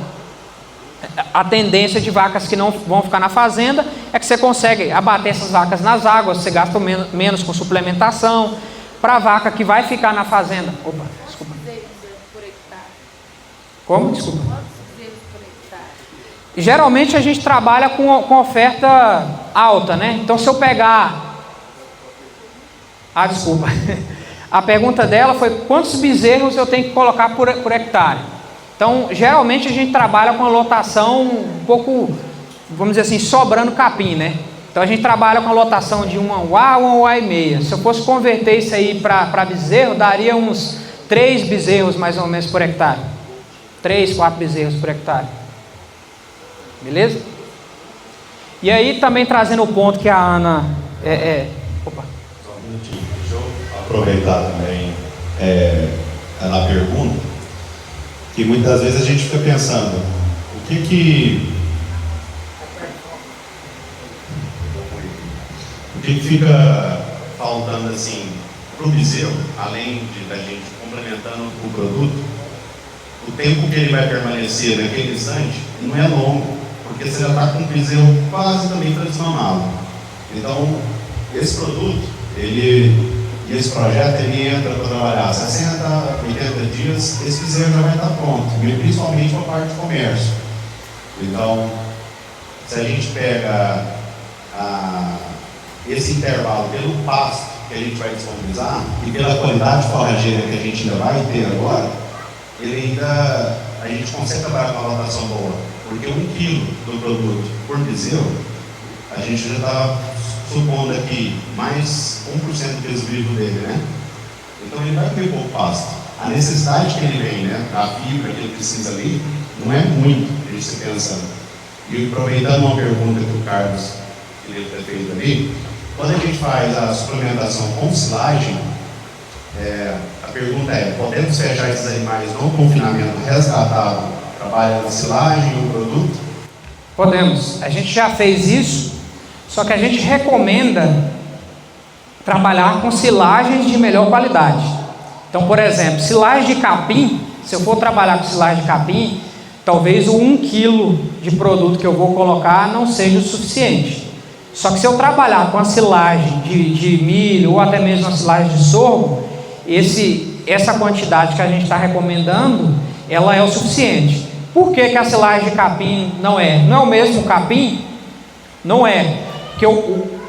a tendência de vacas que não vão ficar na fazenda é que você consegue abater essas vacas nas águas, você gasta menos com suplementação. Para a vaca que vai ficar na fazenda... Opa, desculpa. Como? Desculpa. Geralmente a gente trabalha com oferta alta, né? Então se eu pegar... desculpa. A pergunta dela foi quantos bezerros eu tenho que colocar por hectare. Então, geralmente a gente trabalha com a lotação um pouco, vamos dizer assim, sobrando capim, né? Então a gente trabalha com a lotação de 1 UA, 1 UA e meia. Se eu fosse converter isso aí para bezerro, daria uns 3 bezerros mais ou menos por hectare. 3, 4 bezerros por hectare. Beleza? E aí também trazendo o ponto que a Ana... Opa. Só um minutinho, deixa eu aproveitar também a pergunta, que muitas vezes a gente fica pensando, o que fica faltando assim para o bezerro, além da gente complementando o produto, o tempo que ele vai permanecer naquele instante não é longo, porque você já está com o bezerro quase também para desmamá-lo. Então, esse produto, ele E esse projeto ele entra para trabalhar 60, 80 dias, esse bezerro já vai estar pronto, e principalmente para a parte de comércio. Então, se a gente pega esse intervalo pelo pasto que a gente vai disponibilizar e pela qualidade forrageira que a gente ainda vai ter agora, a gente consegue trabalhar com uma rotação boa, porque 1 quilo do produto por bezerro, a gente já está supondo aqui mais 1% do peso vivo dele, né? Então ele vai comer pouco pasto. A necessidade que ele vem, né, da fibra que ele precisa ali, não é muito, a gente está pensando. E aproveitando uma pergunta que o Carlos queria ter feito ali, quando a gente faz a suplementação com silagem, a pergunta é, podemos fechar esses animais no confinamento resgatado, trabalhando a silagem e o produto? Podemos. A gente já fez isso, só que a gente recomenda trabalhar com silagens de melhor qualidade. Então, por exemplo, silagem de capim, se eu for trabalhar com silagem de capim, talvez o 1 quilo de produto que eu vou colocar não seja o suficiente. Só que se eu trabalhar com a silagem de milho ou até mesmo a silagem de sorgo, essa quantidade que a gente está recomendando, ela é o suficiente. Por que a silagem de capim não é? Não é o mesmo capim? Não é. Porque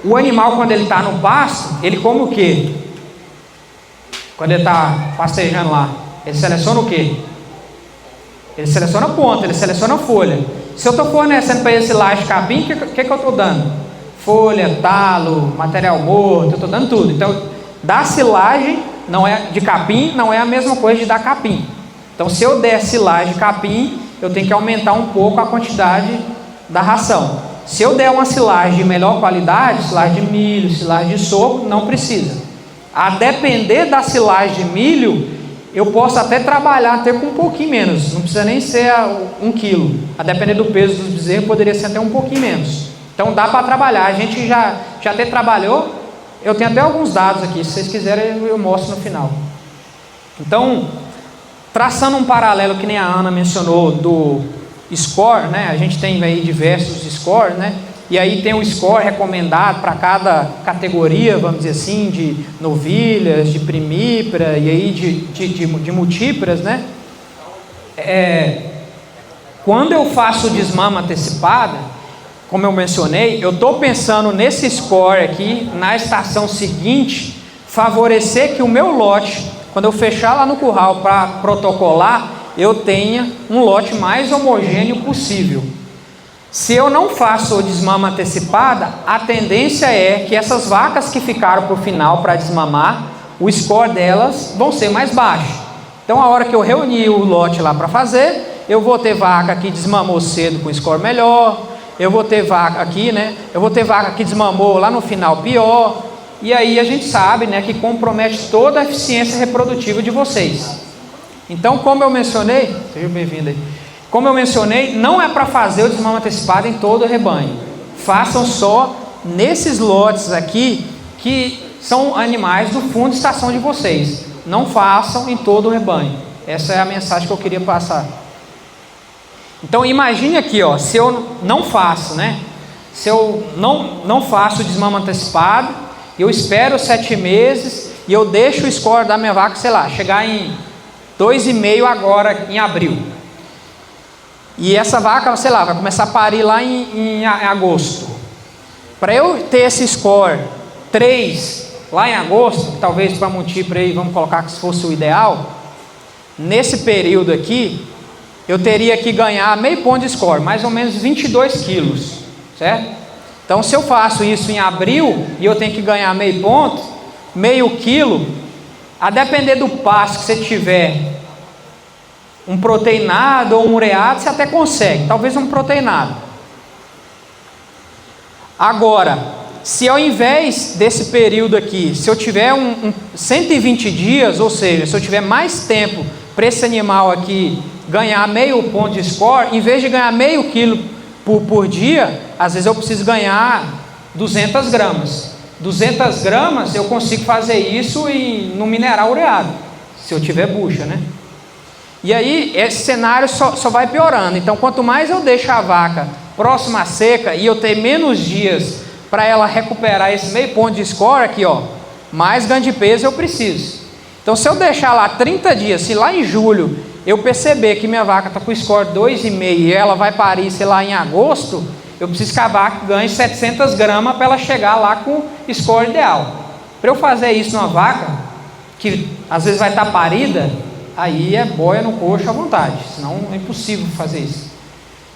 o animal, quando ele está no pasto, ele come o quê? Quando ele está pastejando lá, ele seleciona o quê? Ele seleciona ponta, ele seleciona folha. Se eu estou fornecendo para ele silagem de capim, o que eu estou dando? Folha, talo, material morto, eu estou dando tudo. Então, dar silagem não é, de capim não é a mesma coisa de dar capim. Então, se eu der silagem de capim, eu tenho que aumentar um pouco a quantidade da ração. Se eu der uma silagem de melhor qualidade, silagem de milho, silagem de sorgo, não precisa. A depender da silagem de milho, eu posso até trabalhar até com um pouquinho menos, não precisa nem ser 1 quilo. A depender do peso dos bezerros, poderia ser até um pouquinho menos. Então dá para trabalhar. A gente já até trabalhou, eu tenho até alguns dados aqui, se vocês quiserem eu mostro no final. Então, traçando um paralelo que nem a Ana mencionou do score, né? A gente tem aí diversos scores, né? E aí tem o score recomendado para cada categoria, vamos dizer assim, de novilhas, de primípara e aí de multíparas, né? Quando eu faço desmama antecipada, como eu mencionei, eu estou pensando nesse score aqui, na estação seguinte, favorecer que o meu lote, quando eu fechar lá no curral para protocolar, eu tenha um lote mais homogêneo possível. Se eu não faço a desmama antecipada, a tendência é que essas vacas que ficaram para o final para desmamar, o score delas vão ser mais baixo. Então, a hora que eu reunir o lote lá para fazer, eu vou ter vaca que desmamou cedo com score melhor, eu vou ter vaca aqui, né? Eu vou ter vaca que desmamou lá no final pior, e aí a gente sabe, né, que compromete toda a eficiência reprodutiva de vocês. Então, como eu mencionei, seja bem-vindo aí. Como eu mencionei, não é para fazer o desmama antecipado em todo o rebanho. Façam só nesses lotes aqui, que são animais do fundo de estação de vocês. Não façam em todo o rebanho. Essa é a mensagem que eu queria passar. Então, imagine aqui, ó, se eu não faço, né? Se eu não faço o desmama antecipado, eu espero 7 meses e eu deixo o score da minha vaca, sei lá, chegar em 2,5 agora em abril. E essa vaca, sei lá, vai começar a parir lá em agosto. Para eu ter esse score 3 lá em agosto, talvez para multípara aí, vamos colocar que se fosse o ideal, nesse período aqui, eu teria que ganhar meio ponto de score, mais ou menos 22 quilos, certo? Então, se eu faço isso em abril e eu tenho que ganhar meio ponto, meio quilo, a depender do pasto que você tiver, um proteinado ou um ureado, você até consegue, talvez um proteinado. Agora, se ao invés desse período aqui, se eu tiver 120 dias, ou seja, se eu tiver mais tempo para esse animal aqui ganhar meio ponto de score, em vez de ganhar meio quilo por dia, às vezes eu preciso ganhar 200 gramas. 200 gramas eu consigo fazer isso no mineral ureado, se eu tiver bucha, né? E aí esse cenário só vai piorando. Então, quanto mais eu deixo a vaca próxima à seca e eu ter menos dias para ela recuperar esse meio ponto de score aqui, ó, mais ganho de peso eu preciso. Então, se eu deixar lá 30 dias, se lá em julho eu perceber que minha vaca está com score 2,5 e ela vai parir, sei lá, em agosto, eu preciso que a vaca ganhe 700 gramas para ela chegar lá com o score ideal. Para eu fazer isso numa vaca, que às vezes vai estar parida, aí é boia no coxo à vontade, senão é impossível fazer isso.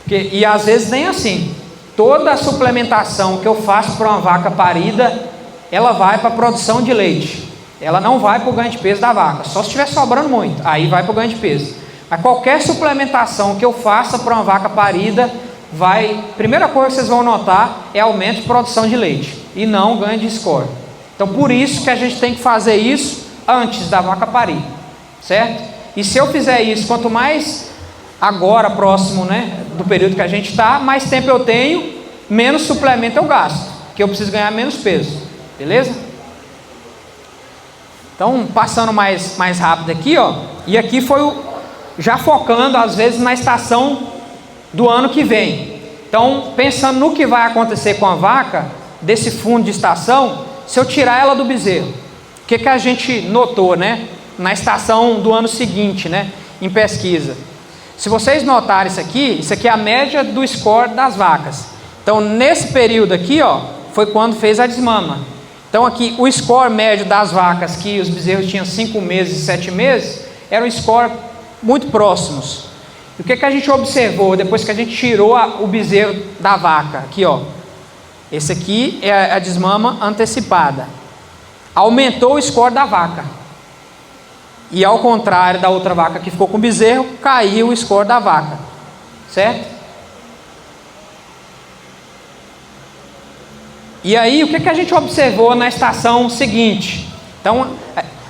E às vezes nem assim. Toda a suplementação que eu faço para uma vaca parida, ela vai para a produção de leite. Ela não vai para o ganho de peso da vaca, só se estiver sobrando muito, aí vai para o ganho de peso. Mas qualquer suplementação que eu faça para uma vaca parida, primeira coisa que vocês vão notar é aumento de produção de leite, e não ganho de score. Então por isso que a gente tem que fazer isso antes da vaca parir, certo? E se eu fizer isso, quanto mais agora, próximo, né, do período que a gente está, mais tempo eu tenho, menos suplemento eu gasto, porque eu preciso ganhar menos peso, beleza? Então, passando mais rápido aqui, ó, e aqui foi já focando, às vezes, na estação do ano que vem. Então, pensando no que vai acontecer com a vaca, desse fundo de estação, se eu tirar ela do bezerro, o que a gente notou, né, na estação do ano seguinte, né, em pesquisa? Se vocês notarem isso aqui é a média do score das vacas. Então, nesse período aqui, ó, foi quando fez a desmama. Então aqui o score médio das vacas que os bezerros tinham 5 meses e 7 meses, era um score muito próximos. E o que a gente observou depois que a gente tirou o bezerro da vaca? Aqui, ó. Esse aqui é a desmama antecipada. Aumentou o score da vaca. E ao contrário da outra vaca que ficou com o bezerro, caiu o score da vaca. Certo? E aí, o que a gente observou na estação seguinte? Então,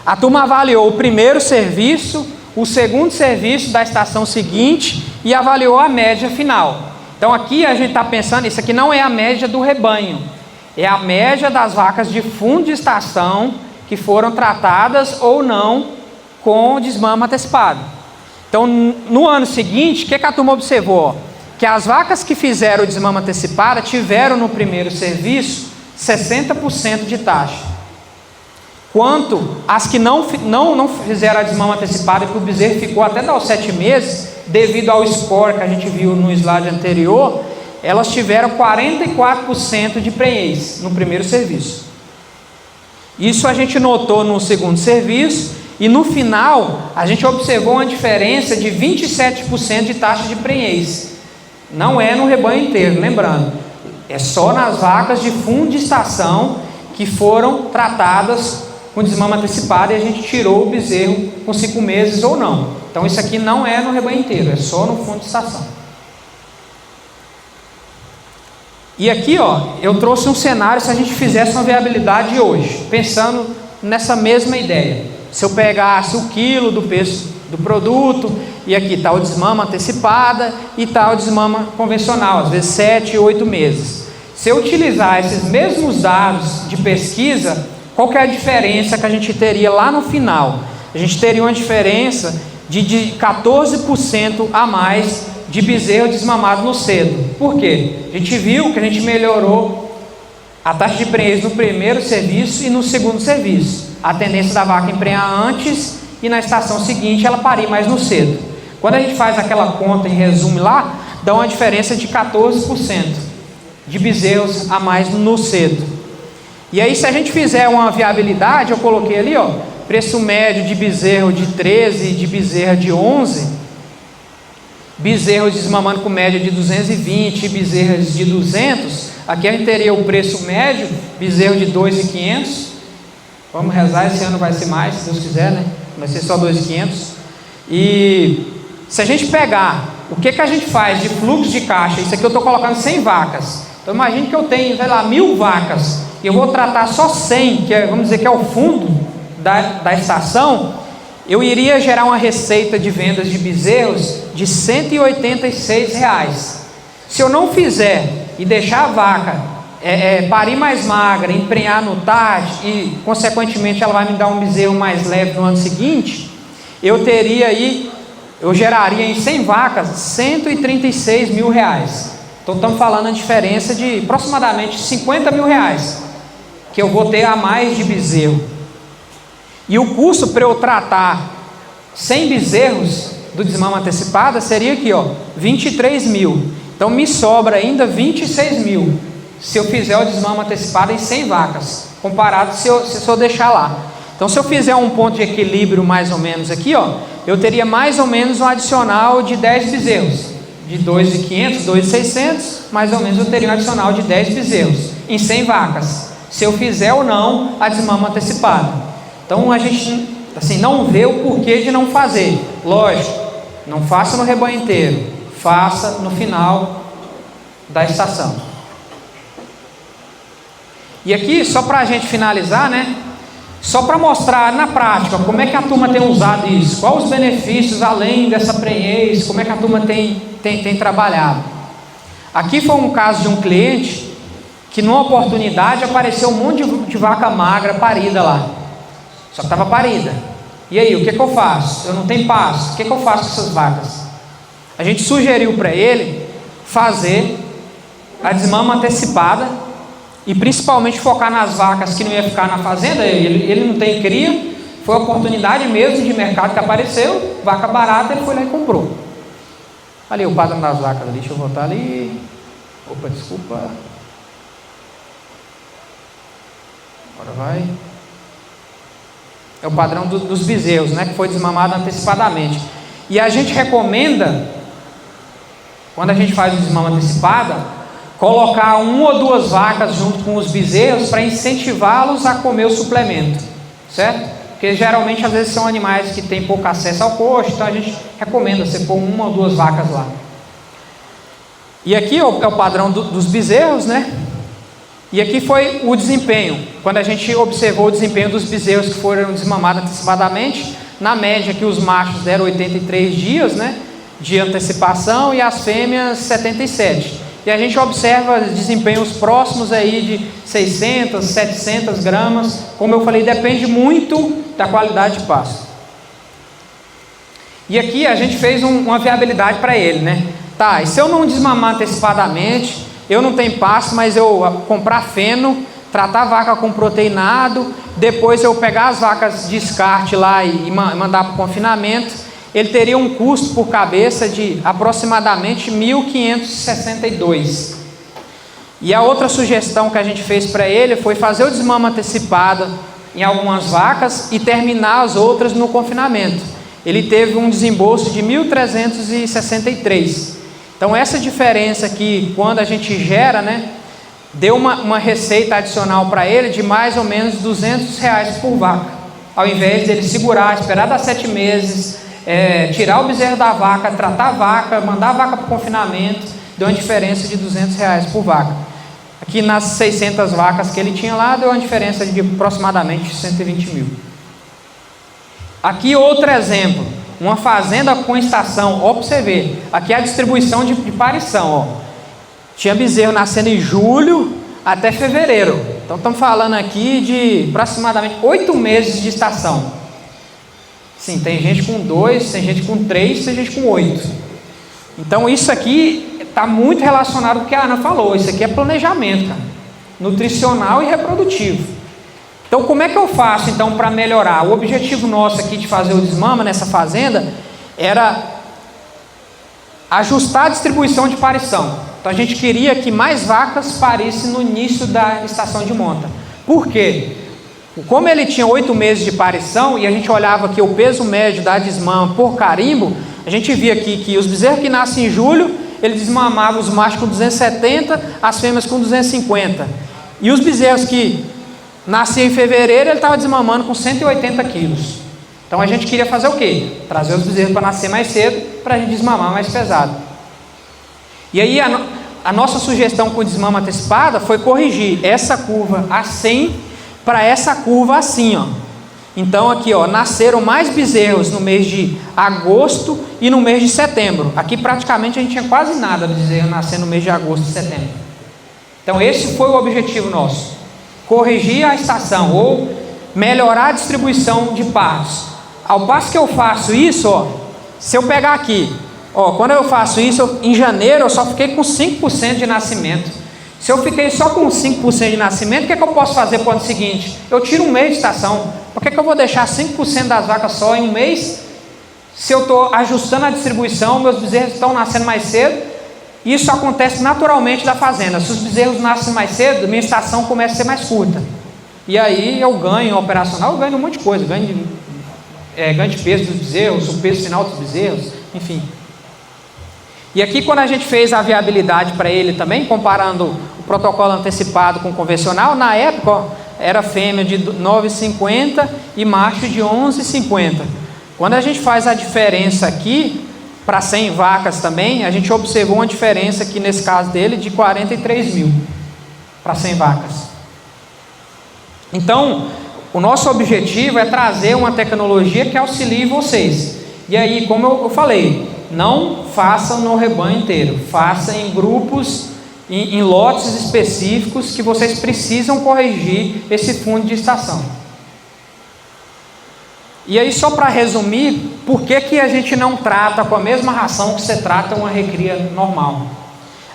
a turma avaliou o primeiro serviço, o segundo serviço da estação seguinte e avaliou a média final. Então, aqui a gente está pensando, isso aqui não é a média do rebanho, é a média das vacas de fundo de estação que foram tratadas ou não com desmama antecipado. Então, no ano seguinte, o que a turma observou? Que as vacas que fizeram o desmama antecipada tiveram no primeiro serviço 60% de taxa. Quanto as que não fizeram a desmama antecipada, que o bezerro ficou até dar os 7 meses, devido ao score que a gente viu no slide anterior, elas tiveram 44% de prenhez no primeiro serviço. Isso a gente notou no segundo serviço, e no final a gente observou uma diferença de 27% de taxa de prenhez. Não é no rebanho inteiro, lembrando, é só nas vacas de fundo de estação que foram tratadas com desmama antecipada e a gente tirou o bezerro com 5 meses ou não. Então isso aqui não é no rebanho inteiro, é só no fundo de estação. E aqui, ó, eu trouxe um cenário se a gente fizesse uma viabilidade hoje, pensando nessa mesma ideia. Se eu pegasse o quilo do peso do produto, e aqui está o desmama antecipada e está o desmama convencional, às vezes 7, 8 meses. Se eu utilizar esses mesmos dados de pesquisa, qual que é a diferença que a gente teria lá no final? A gente teria uma diferença de 14% a mais de bezerro desmamado no cedo. Por quê? A gente viu que a gente melhorou a taxa de prenhez no primeiro serviço e no segundo serviço. A tendência da vaca emprenhar antes e na estação seguinte ela parir mais no cedo. Quando a gente faz aquela conta em resumo lá, dá uma diferença de 14% de bezerros a mais no cedo. E aí, se a gente fizer uma viabilidade, eu coloquei ali, ó, preço médio de bezerro de 13 e de bezerra de 11, bezerros desmamando com média de 220 e bezerras de 200, aqui a gente teria o preço médio, bezerro de 2.500, vamos rezar, esse ano vai ser mais, se Deus quiser, né? Vai ser só 2.500. E se a gente pegar o que a gente faz de fluxo de caixa, isso aqui eu estou colocando 100 vacas. Então imagine que eu tenho, sei lá, 1.000 vacas e eu vou tratar só 100, que é, vamos dizer que é o fundo da estação, eu iria gerar uma receita de vendas de bezerros de R$ 186. Se eu não fizer e deixar a vaca parir mais magra, emprenhar no tarde e consequentemente ela vai me dar um bezerro mais leve no ano seguinte, eu geraria em 100 vacas R$ 136 mil. Então estamos falando a diferença de aproximadamente R$ 50 mil que eu vou ter a mais de bezerro. E o custo para eu tratar 100 bezerros do desmama antecipada seria aqui, ó, 23 mil. Então me sobra ainda 26 mil se eu fizer o desmama antecipado em 100 vacas, comparado se eu deixar lá. Então se eu fizer um ponto de equilíbrio mais ou menos aqui, ó, eu teria mais ou menos um adicional de 10 bezerros, de 2.500, 2.600, mais ou menos eu teria um adicional de 10 bezerros em 100 vacas, se eu fizer ou não a desmama antecipada. Então a gente assim, não vê o porquê de não fazer. Lógico, não faça no rebanho inteiro, faça no final da estação. E aqui, só para a gente finalizar, né? Só para mostrar na prática como é que a turma tem usado isso, quais os benefícios além dessa prenhez, como é que a turma tem trabalhado. Aqui foi um caso de um cliente que numa oportunidade apareceu um monte de vaca magra parida lá, só que estava parida. E aí, o que eu faço? Eu não tenho pasto, o que eu faço com essas vacas? A gente sugeriu para ele fazer a desmama antecipada e principalmente focar nas vacas que não ia ficar na fazenda. Ele não tem cria, foi a oportunidade mesmo de mercado que apareceu, vaca barata, ele foi lá e comprou. Ali o padrão das vacas ali, deixa eu voltar ali. Opa, desculpa. Agora vai. É o padrão dos bezerros, né, que foi desmamado antecipadamente. E a gente recomenda, quando a gente faz o desmama antecipada, colocar 1 ou 2 vacas junto com os bezerros para incentivá-los a comer o suplemento, certo? Porque geralmente às vezes são animais que têm pouco acesso ao coxo, então a gente recomenda você pôr 1 ou 2 vacas lá. E aqui é o padrão dos bezerros, né? E aqui foi o desempenho, quando a gente observou o desempenho dos bezerros que foram desmamados antecipadamente. Na média que os machos deram 83 dias, né, de antecipação, e as fêmeas 77. E a gente observa desempenhos próximos aí de 600, 700 gramas. Como eu falei, depende muito da qualidade de pasto. E aqui a gente fez uma viabilidade para ele, né? Tá, e se eu não desmamar antecipadamente, eu não tenho pasto, mas eu comprar feno, tratar a vaca com proteinado, depois eu pegar as vacas de descarte lá e mandar para o confinamento, ele teria um custo por cabeça de aproximadamente 1.562. E a outra sugestão que a gente fez para ele foi fazer o desmama antecipado em algumas vacas e terminar as outras no confinamento. Ele teve um desembolso de 1.363. Então essa diferença aqui, quando a gente gera, né, deu uma receita adicional para ele de mais ou menos R$200 por vaca. Ao invés dele segurar, esperar dar 7 meses... tirar o bezerro da vaca, tratar a vaca, mandar a vaca para o confinamento, deu uma diferença de R$200 por vaca. Aqui nas 600 vacas que ele tinha lá, deu uma diferença de aproximadamente 120 mil. Aqui outro exemplo, uma fazenda com estação, ó, para você ver, aqui é a distribuição de parição, ó. Tinha bezerro nascendo em julho até fevereiro, então estamos falando aqui de aproximadamente 8 meses de estação. Sim, tem gente com 2, tem gente com 3, tem gente com 8. Então isso aqui está muito relacionado com o que a Ana falou. Isso aqui é planejamento, cara, nutricional e reprodutivo. Então como é que eu faço então para melhorar? O objetivo nosso aqui de fazer o desmama nessa fazenda era ajustar a distribuição de parição. Então a gente queria que mais vacas parissem no início da estação de monta. Por quê? Como ele tinha 8 meses de parição e a gente olhava aqui o peso médio da desmama por carimbo, a gente via aqui que os bezerros que nascem em julho, ele desmamava os machos com 270, as fêmeas com 250. E os bezerros que nasciam em fevereiro, ele estava desmamando com 180 quilos. Então a gente queria fazer o quê? Trazer os bezerros para nascer mais cedo, para a gente desmamar mais pesado. E aí a nossa sugestão com o desmama antecipada foi corrigir essa curva assim para essa curva assim, ó. Então aqui, ó, nasceram mais bezerros no mês de agosto e no mês de setembro. Aqui praticamente a gente tinha quase nada de bezerro nascendo no mês de agosto e setembro. Então esse foi o objetivo nosso, corrigir a estação ou melhorar a distribuição de partos. Ao passo que eu faço isso, ó, se eu pegar aqui, ó, quando eu faço isso, em janeiro eu só fiquei com 5% de nascimento. Se eu fiquei só com 5% de nascimento, o que é que eu posso fazer para o ano seguinte? Eu tiro um mês de estação, Por que eu vou deixar 5% das vacas só em um mês? Se eu estou ajustando a distribuição, meus bezerros estão nascendo mais cedo. Isso acontece naturalmente da fazenda. Se os bezerros nascem mais cedo, minha estação começa a ser mais curta. E aí eu ganho operacional, eu ganho um monte de coisa. Ganho de peso dos bezerros, o peso final dos bezerros, enfim. E aqui, quando a gente fez a viabilidade para ele também, comparando o protocolo antecipado com o convencional, na época, ó, era fêmea de 9,50 e macho de 11,50. Quando a gente faz a diferença aqui, para 100 vacas também, a gente observou uma diferença aqui nesse caso dele de 43 mil para 100 vacas. Então, o nosso objetivo é trazer uma tecnologia que auxilie vocês. E aí, como eu falei, não façam no rebanho inteiro, façam em grupos, em lotes específicos que vocês precisam corrigir esse fundo de estação. E aí, só para resumir, por que a gente não trata com a mesma ração que você trata uma recria normal?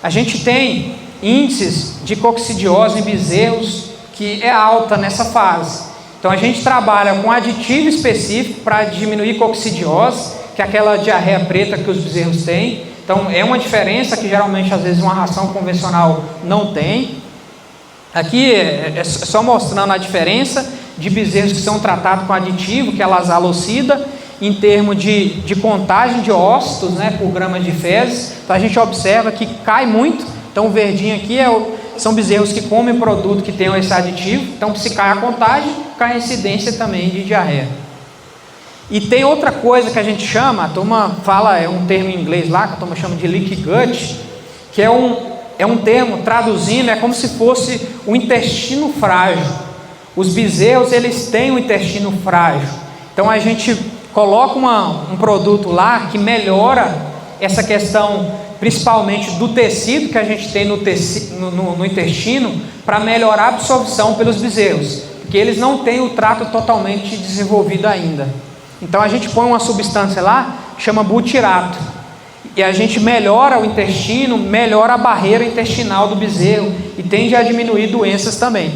A gente tem índices de coccidiose em bezerros que é alta nessa fase. Então a gente trabalha com aditivo específico para diminuir coccidiose, que é aquela diarreia preta que os bezerros têm. Então é uma diferença que geralmente às vezes uma ração convencional não tem. Aqui é só mostrando a diferença de bezerros que são tratados com aditivo, que é a lasalocida, em termos de contagem de ócitos, né, por grama de fezes. Então a gente observa que cai muito. Então o verdinho aqui são bezerros que comem produto que tenham esse aditivo. Então se cai a contagem, cai a incidência também de diarreia. E tem outra coisa que a gente chama, a turma fala, é um termo em inglês lá, que a turma chama de leaky gut, que é um termo, traduzindo, é como se fosse o intestino frágil. Os bezerros, eles têm um intestino frágil. Então a gente coloca um produto lá que melhora essa questão, principalmente do tecido que a gente tem no intestino, para melhorar a absorção pelos bezerros, porque eles não têm o trato totalmente desenvolvido ainda. Então a gente põe uma substância lá, que chama butirato, e a gente melhora o intestino, melhora a barreira intestinal do bezerro, e tende a diminuir doenças também.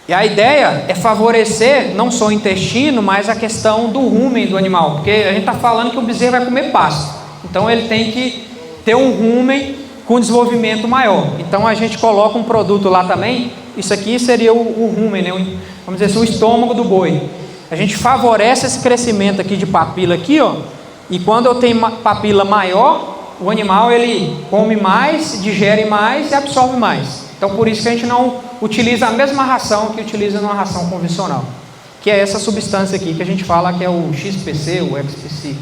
E a ideia é favorecer não só o intestino, mas a questão do rumen do animal, porque a gente está falando que o bezerro vai comer pasto, então ele tem que ter um rumen com desenvolvimento maior. Então a gente coloca um produto lá também. Isso aqui seria o rumen, né? Vamos dizer assim, o estômago do boi. A gente favorece esse crescimento aqui de papila aqui, ó, e quando eu tenho papila maior, o animal ele come mais, digere mais e absorve mais. Então por isso que a gente não utiliza a mesma ração que utiliza numa ração convencional, que é essa substância aqui que a gente fala que é o XPC, o XPC.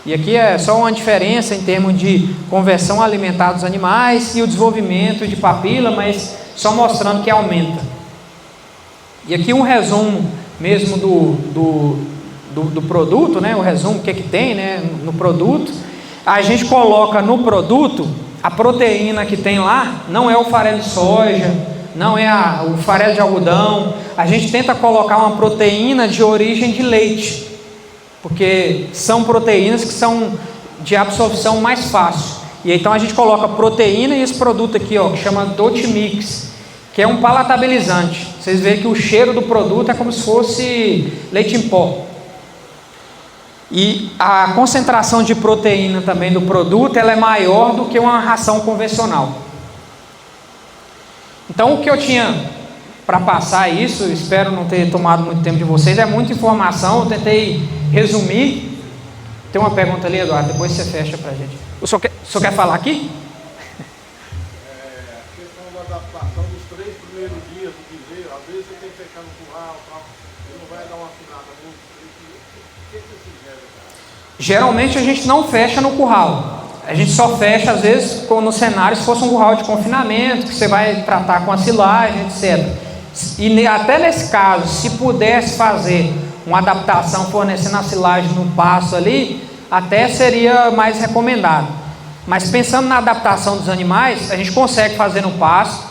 E aqui é só uma diferença em termos de conversão alimentar dos animais e o desenvolvimento de papila, mas só mostrando que aumenta. E aqui um resumo mesmo do produto, né? O resumo, o que tem, né, no produto. A gente coloca no produto a proteína que tem lá, não é o farelo de soja, não é o farelo de algodão. A gente tenta colocar uma proteína de origem de leite, porque são proteínas que são de absorção mais fácil. E então a gente coloca proteína e esse produto aqui, ó, que chama Dotimix, que é um palatabilizante. Vocês veem que o cheiro do produto é como se fosse leite em pó. E a concentração de proteína também do produto, ela é maior do que uma ração convencional. Então o que eu tinha para passar isso, espero não ter tomado muito tempo de vocês, é muita informação, eu tentei resumir. Tem uma pergunta ali, Eduardo, depois você fecha para a gente. O senhor quer falar aqui? A questão da adaptação dos 3 primeiros dias do bezerro, às vezes você tem que fechar no curral, ele não vai dar uma afinada muito. O que você sugere? Geralmente a gente não fecha no curral. A gente só fecha, às vezes, no cenário, se fosse um curral de confinamento, que você vai tratar com a silagem, etc. E até nesse caso, se pudesse fazer uma adaptação fornecendo a silagem no pasto ali, até seria mais recomendado. Mas pensando na adaptação dos animais, a gente consegue fazer no pasto.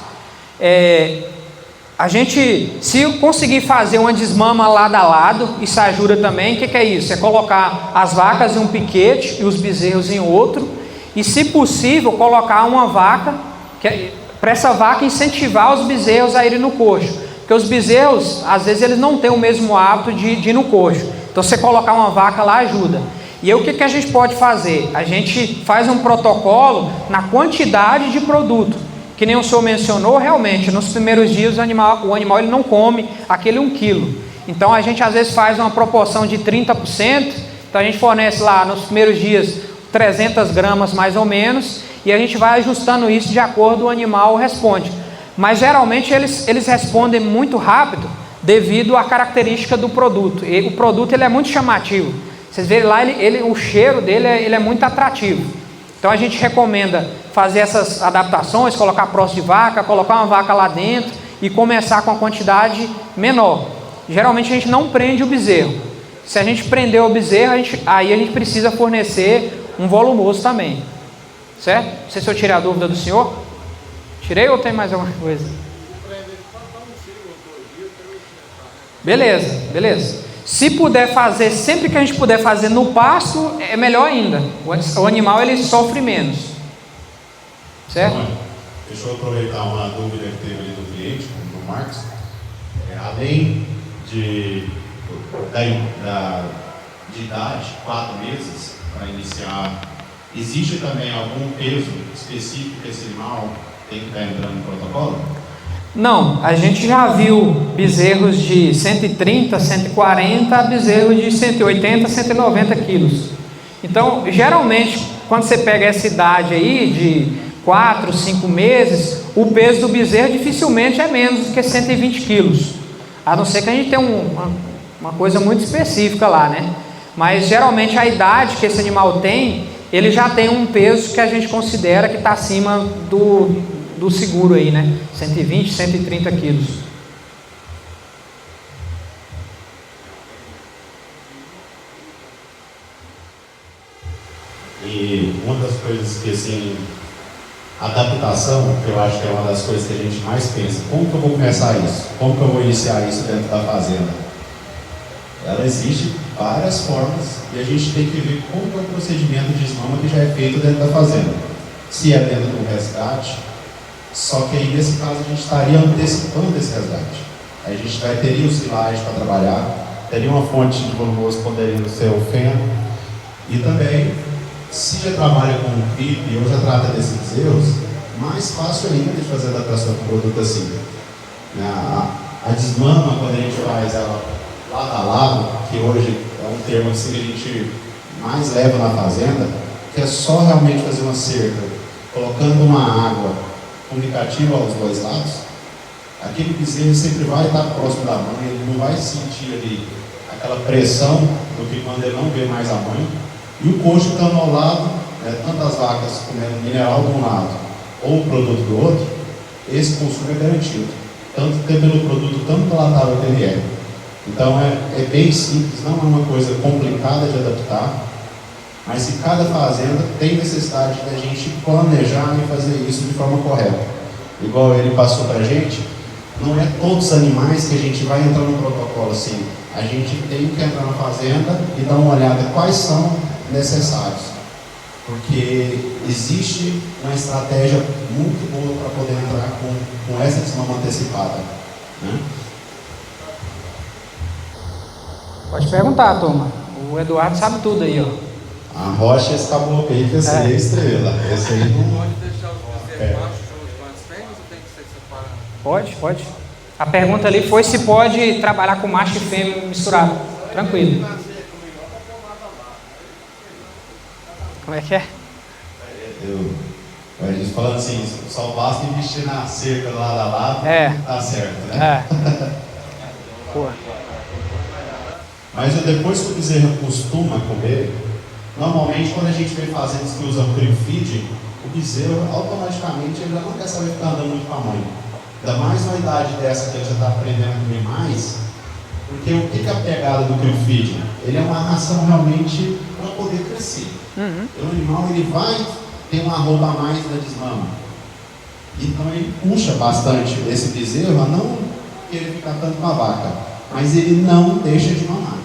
A gente, se conseguir fazer uma desmama lado a lado, isso ajuda também. O que é isso? É colocar as vacas em um piquete e os bezerros em outro, e se possível colocar uma vaca, para essa vaca incentivar os bezerros a irem no coxo. Porque os bezerros, às vezes, eles não têm o mesmo hábito de ir no coxo. Então, você colocar uma vaca lá ajuda. E aí, o que a gente pode fazer? A gente faz um protocolo na quantidade de produto. Que nem o senhor mencionou, realmente, nos primeiros dias o animal ele não come aquele 1 quilo. Então, a gente às vezes faz uma proporção de 30%. Então, a gente fornece lá nos primeiros dias 300 gramas mais ou menos. E a gente vai ajustando isso de acordo com o animal responde. Mas geralmente eles respondem muito rápido devido à característica do produto. E o produto ele é muito chamativo. Vocês verem lá, o cheiro dele ele é muito atrativo. Então a gente recomenda fazer essas adaptações, colocar próstata de vaca, colocar uma vaca lá dentro e começar com a quantidade menor. Geralmente a gente não prende o bezerro. Se a gente prender o bezerro, aí a gente precisa fornecer um volumoso também. Certo? Não sei se eu tirei a dúvida do senhor. Tirei ou tem mais alguma coisa? Beleza. Se puder fazer, sempre que a gente puder fazer no pasto, é melhor ainda. O animal ele sofre menos. Certo? Então, deixa eu aproveitar uma dúvida que teve ali do cliente, do Marcos. Além de idade, 4 meses para iniciar, existe também algum peso específico que esse animal tem que estar entrando no protocolo? Não, a gente já viu bezerros de 130, 140 a bezerros de 180, 190 quilos. Então, geralmente, quando você pega essa idade aí de 4, 5 meses, o peso do bezerro dificilmente é menos do que 120 quilos. A não ser que a gente tenha uma coisa muito específica lá, né? Mas geralmente a idade que esse animal tem, ele já tem um peso que a gente considera que está acima do seguro aí, né? 120, 130 quilos. E uma das coisas que, assim, adaptação, que eu acho que é uma das coisas que a gente mais pensa, como que eu vou começar isso? Como que eu vou iniciar isso dentro da fazenda? Ela existe várias formas e a gente tem que ver como é o procedimento de desmama que já é feito dentro da fazenda. Se é dentro do resgate, só que aí nesse caso a gente estaria antecipando esse resgate. A gente teria o silagem para trabalhar, teria uma fonte de volumoso que poderia ser o feno, e também, se já trabalha com o PIP ou já trata desses bezerros, mais fácil ainda de fazer a adaptação com o produto assim. A desmama, quando a gente faz ela lado a lado, que hoje é um termo assim que a gente mais leva na fazenda, que é só realmente fazer uma cerca, colocando uma água comunicativa aos dois lados, aquele bezerro sempre vai estar próximo da mãe, ele não vai sentir ali aquela pressão do que quando ele não vê mais a mãe, e o coxo estando ao lado, tanto as vacas comendo mineral de um lado ou o produto do outro, esse consumo é garantido, tanto pelo produto, tanto pela tábua que ele é. Então é bem simples, não é uma coisa complicada de adaptar, mas se cada fazenda tem necessidade da gente planejar e fazer isso de forma correta. Igual ele passou para a gente, não é todos os animais que a gente vai entrar no protocolo assim. A gente tem que entrar na fazenda e dar uma olhada quais são necessários. Porque existe uma estratégia muito boa para poder entrar com essa desmama antecipada, né? Pode perguntar, turma. O Eduardo sabe tudo aí, ó. A rocha está boa aí, que esse aí é estrela. Esse aí não pode deixar os bezerros machos juntos com as fêmeas ou tem que ser separado? Pode. A pergunta ali foi se pode trabalhar com macho e fêmea misturado. Tranquilo. Como é que é? A gente falando assim, só basta investir na cerca lado a lado, tá certo, né? Pô. Mas depois que o bezerro acostuma a comer, normalmente quando a gente vem fazendas que usam cream feed, o bezerro automaticamente ele já não quer saber ficar andando muito com a mãe. Ainda mais na idade dessa que ele já está aprendendo a comer mais, porque o que é a pegada do cream feed? Ele é uma ração realmente para poder crescer. O animal ele vai ter uma arroba a mais da desmama. Então ele puxa bastante esse bezerro a não querer ficar tanto com a vaca, mas ele não deixa de mamar.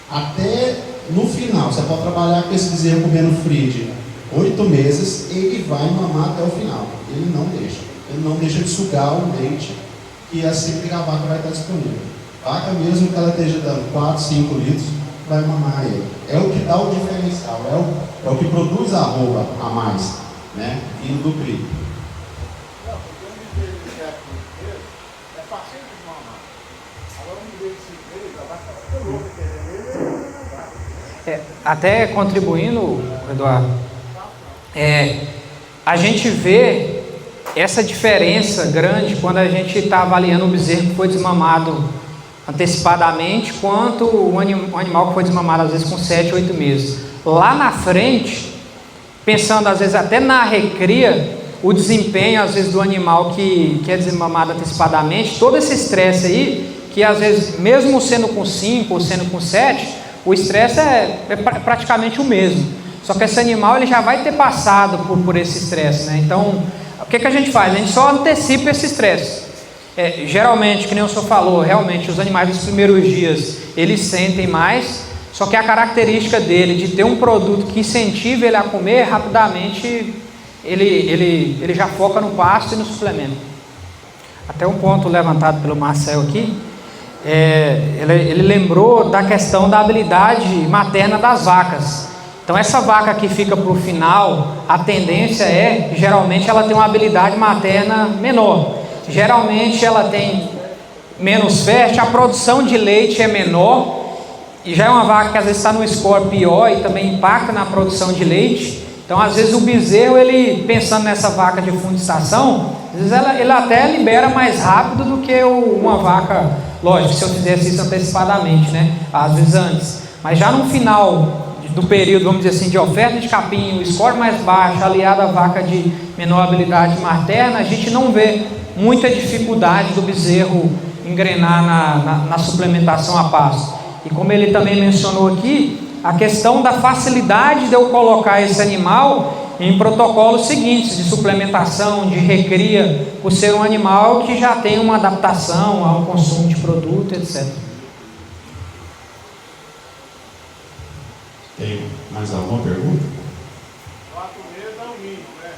Até no final, você pode trabalhar com esse bezerro comendo feed 8 meses, ele vai mamar até o final. Ele não deixa de sugar o leite que e é sempre que a vaca vai estar disponível. Vaca, mesmo que ela esteja dando 4, 5 litros, vai mamar ele. É o que dá o diferencial, é o que produz a arroba a mais, né? Vindo do crivo. Não, porque um bezerro de 7 meses é fácil de mamar. Agora um bezerro de 5 meses, a vaca fica louca, querendo Até contribuindo, Eduardo, a gente vê essa diferença grande quando a gente está avaliando o bezerro que foi desmamado antecipadamente, quanto o animal que foi desmamado às vezes com 7, 8 meses. Lá na frente, pensando às vezes até na recria, o desempenho às vezes do animal que é desmamado antecipadamente, todo esse estresse aí, que às vezes mesmo sendo com 5 ou sendo com 7, o estresse é praticamente o mesmo. Só que esse animal ele já vai ter passado por esse estresse, né? Então, o que a gente faz? A gente só antecipa esse estresse. Geralmente, que nem o senhor falou, realmente os animais nos primeiros dias eles sentem mais, só que a característica dele de ter um produto que incentiva ele a comer, rapidamente ele já foca no pasto e no suplemento. Até um ponto levantado pelo Marcel aqui, ele lembrou da questão da habilidade materna das vacas. Então essa vaca que fica para o final, a tendência geralmente ela tem uma habilidade materna menor. Geralmente ela tem menos fértil, a produção de leite é menor, e já é uma vaca que às vezes está no score pior e também impacta na produção de leite. Então às vezes o bezerro, ele pensando nessa vaca de fundo de estação, às vezes ele até libera mais rápido do que uma vaca, lógico, se eu fizesse isso antecipadamente, né? Às vezes antes, mas já no final do período, vamos dizer assim, de oferta de capim, o score mais baixo, aliado à vaca de menor habilidade materna, a gente não vê muita dificuldade do bezerro engrenar na suplementação a pasto. E como ele também mencionou aqui, a questão da facilidade de eu colocar esse animal em protocolos seguintes de suplementação, de recria, por ser um animal que já tem uma adaptação ao consumo de produto, etc. Tem mais alguma pergunta? 4 meses é o mínimo, né?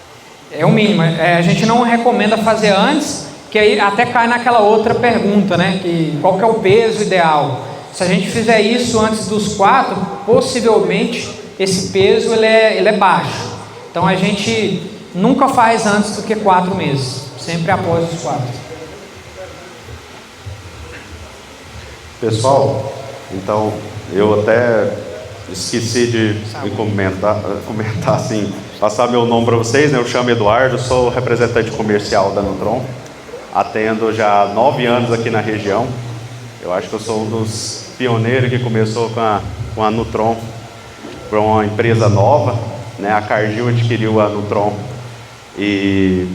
É o mínimo. A gente não recomenda fazer antes, que aí até cai naquela outra pergunta, né? Que qual que é o peso ideal? Se a gente fizer isso antes dos 4, possivelmente esse peso ele é baixo. Então a gente nunca faz antes do que 4 meses, sempre após os 4. Pessoal, então eu até esqueci de comentar assim, passar meu nome para vocês, né? Eu chamo Eduardo, sou representante comercial da Nutron, atendo já há 9 anos aqui na região. Eu acho que eu sou um dos pioneiros que começou com a Nutron para uma empresa nova, né? A Cargill adquiriu a Nutron e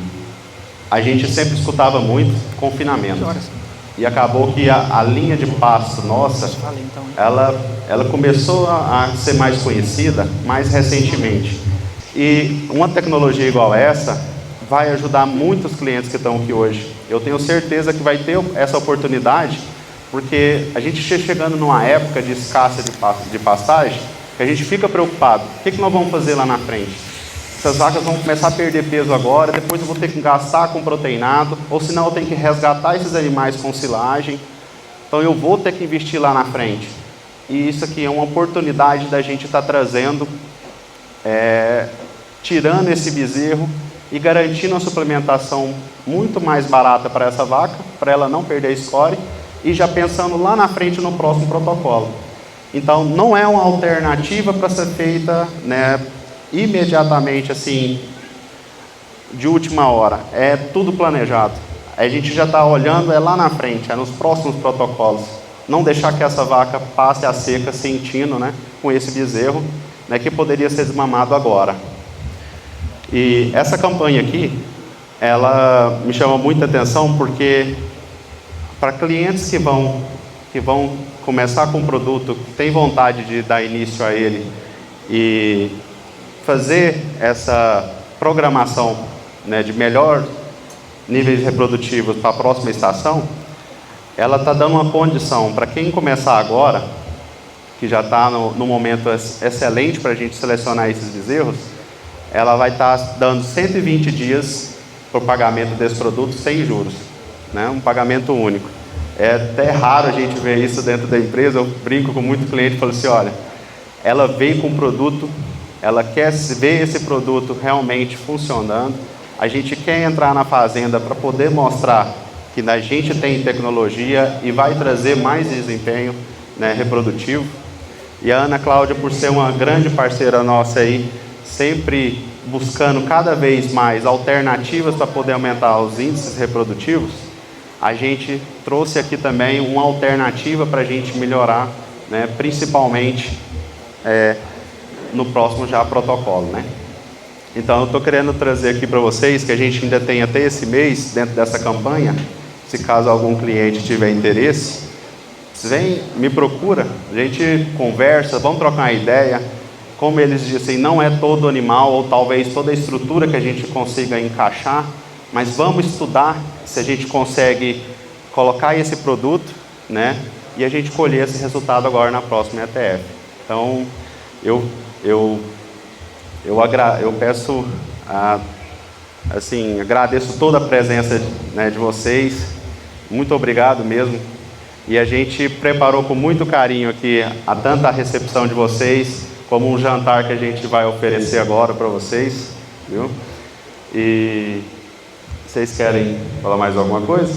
a gente sempre escutava muito confinamento. E acabou que a linha de pasto nossa, ela começou a ser mais conhecida mais recentemente. E uma tecnologia igual essa vai ajudar muitos clientes que estão aqui hoje. Eu tenho certeza que vai ter essa oportunidade, porque a gente está chegando numa época de escassa de pastagem, que a gente fica preocupado. O que nós vamos fazer lá na frente? Essas vacas vão começar a perder peso agora, depois eu vou ter que gastar com proteinado, ou senão eu tenho que resgatar esses animais com silagem. Então eu vou ter que investir lá na frente. E isso aqui é uma oportunidade da gente estar trazendo, tirando esse bezerro e garantindo uma suplementação muito mais barata para essa vaca, para ela não perder score, e já pensando lá na frente no próximo protocolo. Então não é uma alternativa para ser feita, né, imediatamente, assim, de última hora. É tudo planejado. A gente já está olhando lá na frente, nos próximos protocolos. Não deixar que essa vaca passe a seca sentindo, né, com esse bezerro, né, que poderia ser desmamado agora. E essa campanha aqui, ela me chama muita atenção, porque para clientes que vão começar com um produto, que tem vontade de dar início a ele e fazer essa programação, né, de melhor níveis reprodutivos para a próxima estação, ela está dando uma condição para quem começar agora, que já está no momento excelente para a gente selecionar esses bezerros, ela vai estar dando 120 dias para o pagamento desse produto sem juros. né? Um pagamento único. É até raro a gente ver isso dentro da empresa. Eu brinco com muito cliente e falo assim, olha, ela veio com um produto, ela quer ver esse produto realmente funcionando. A gente quer entrar na fazenda para poder mostrar que a gente tem tecnologia e vai trazer mais desempenho, né, reprodutivo. E a Ana Cláudia, por ser uma grande parceira nossa aí, sempre buscando cada vez mais alternativas para poder aumentar os índices reprodutivos, a gente trouxe aqui também uma alternativa para a gente melhorar, né, principalmente no próximo já protocolo, né? Então eu estou querendo trazer aqui para vocês que a gente ainda tem até esse mês dentro dessa campanha. Se caso algum cliente tiver interesse, vem, me procura, a gente conversa, vamos trocar uma ideia. Como eles dizem, não é todo animal ou talvez toda a estrutura que a gente consiga encaixar, mas vamos estudar se a gente consegue colocar esse produto, né, e a gente colher esse resultado agora na próxima ETF. Então, eu peço, assim, agradeço toda a presença, né, de vocês, muito obrigado mesmo, e a gente preparou com muito carinho aqui tanto a recepção de vocês, como um jantar que a gente vai oferecer agora para vocês, viu? E vocês querem falar mais alguma coisa?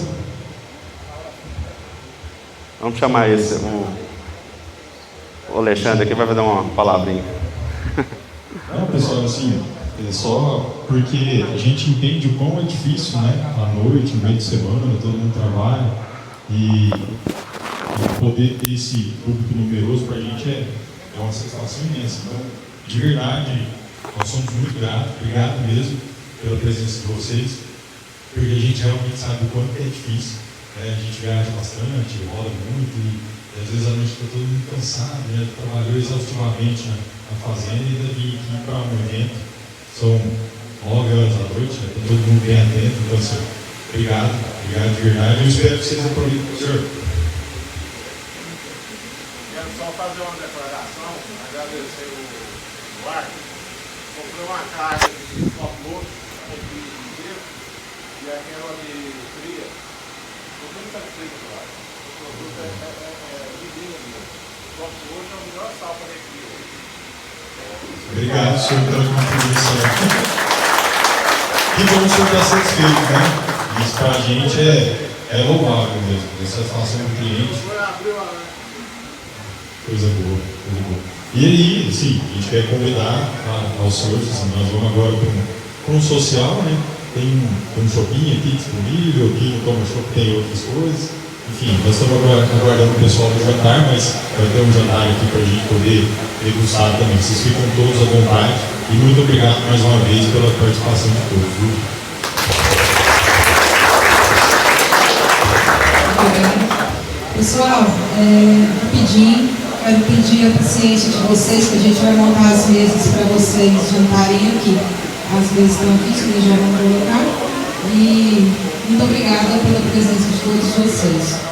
Vamos chamar o Alexandre aqui, vai dar uma palavrinha. Não, pessoal, assim, é só porque a gente entende o quão é difícil, né? À noite, no meio de semana, todo mundo trabalha e poder ter esse público numeroso para a gente é uma satisfação imensa. Então, de verdade, nós somos muito gratos, obrigado mesmo pela presença de vocês, porque a gente realmente sabe o quanto é difícil, né? A gente viaja bastante, roda muito e às vezes a noite está todo mundo cansado, né? Trabalhou exaustivamente na fazenda e ainda vim aqui para um evento. São 9 horas da noite, né? Está todo mundo bem atento, então assim, obrigado de verdade. Eu espero que vocês aproveitem, professor. Quero só fazer uma declaração, agradecer o Arthur. Comprei uma caixa de top-load e aquela de fria. Estou muito satisfeito, claro. O produto é divino mesmo. O top-load é o melhor sal para refri hoje. Obrigado, senhor, pela contribuição. Que bom o senhor estar satisfeito, né? Isso para a gente é louvável mesmo. A satisfação do cliente. Coisa boa, coisa boa. E aí, sim, a gente quer convidar aos senhores, assim, nós vamos agora para um social, né? Tem um shopping aqui disponível, aqui no Toma Shop tem outras coisas. Enfim, nós estamos aguardando o pessoal do jantar, mas vai ter um jantar aqui para a gente poder degustar também. Vocês ficam todos à vontade. E muito obrigado mais uma vez pela participação de todos. Viu? Pessoal, rapidinho, quero pedir a paciência de vocês, que a gente vai montar as mesas para vocês jantarem aqui. As mesas estão aqui, vocês já vão colocar. E muito obrigada pela presença de todos vocês.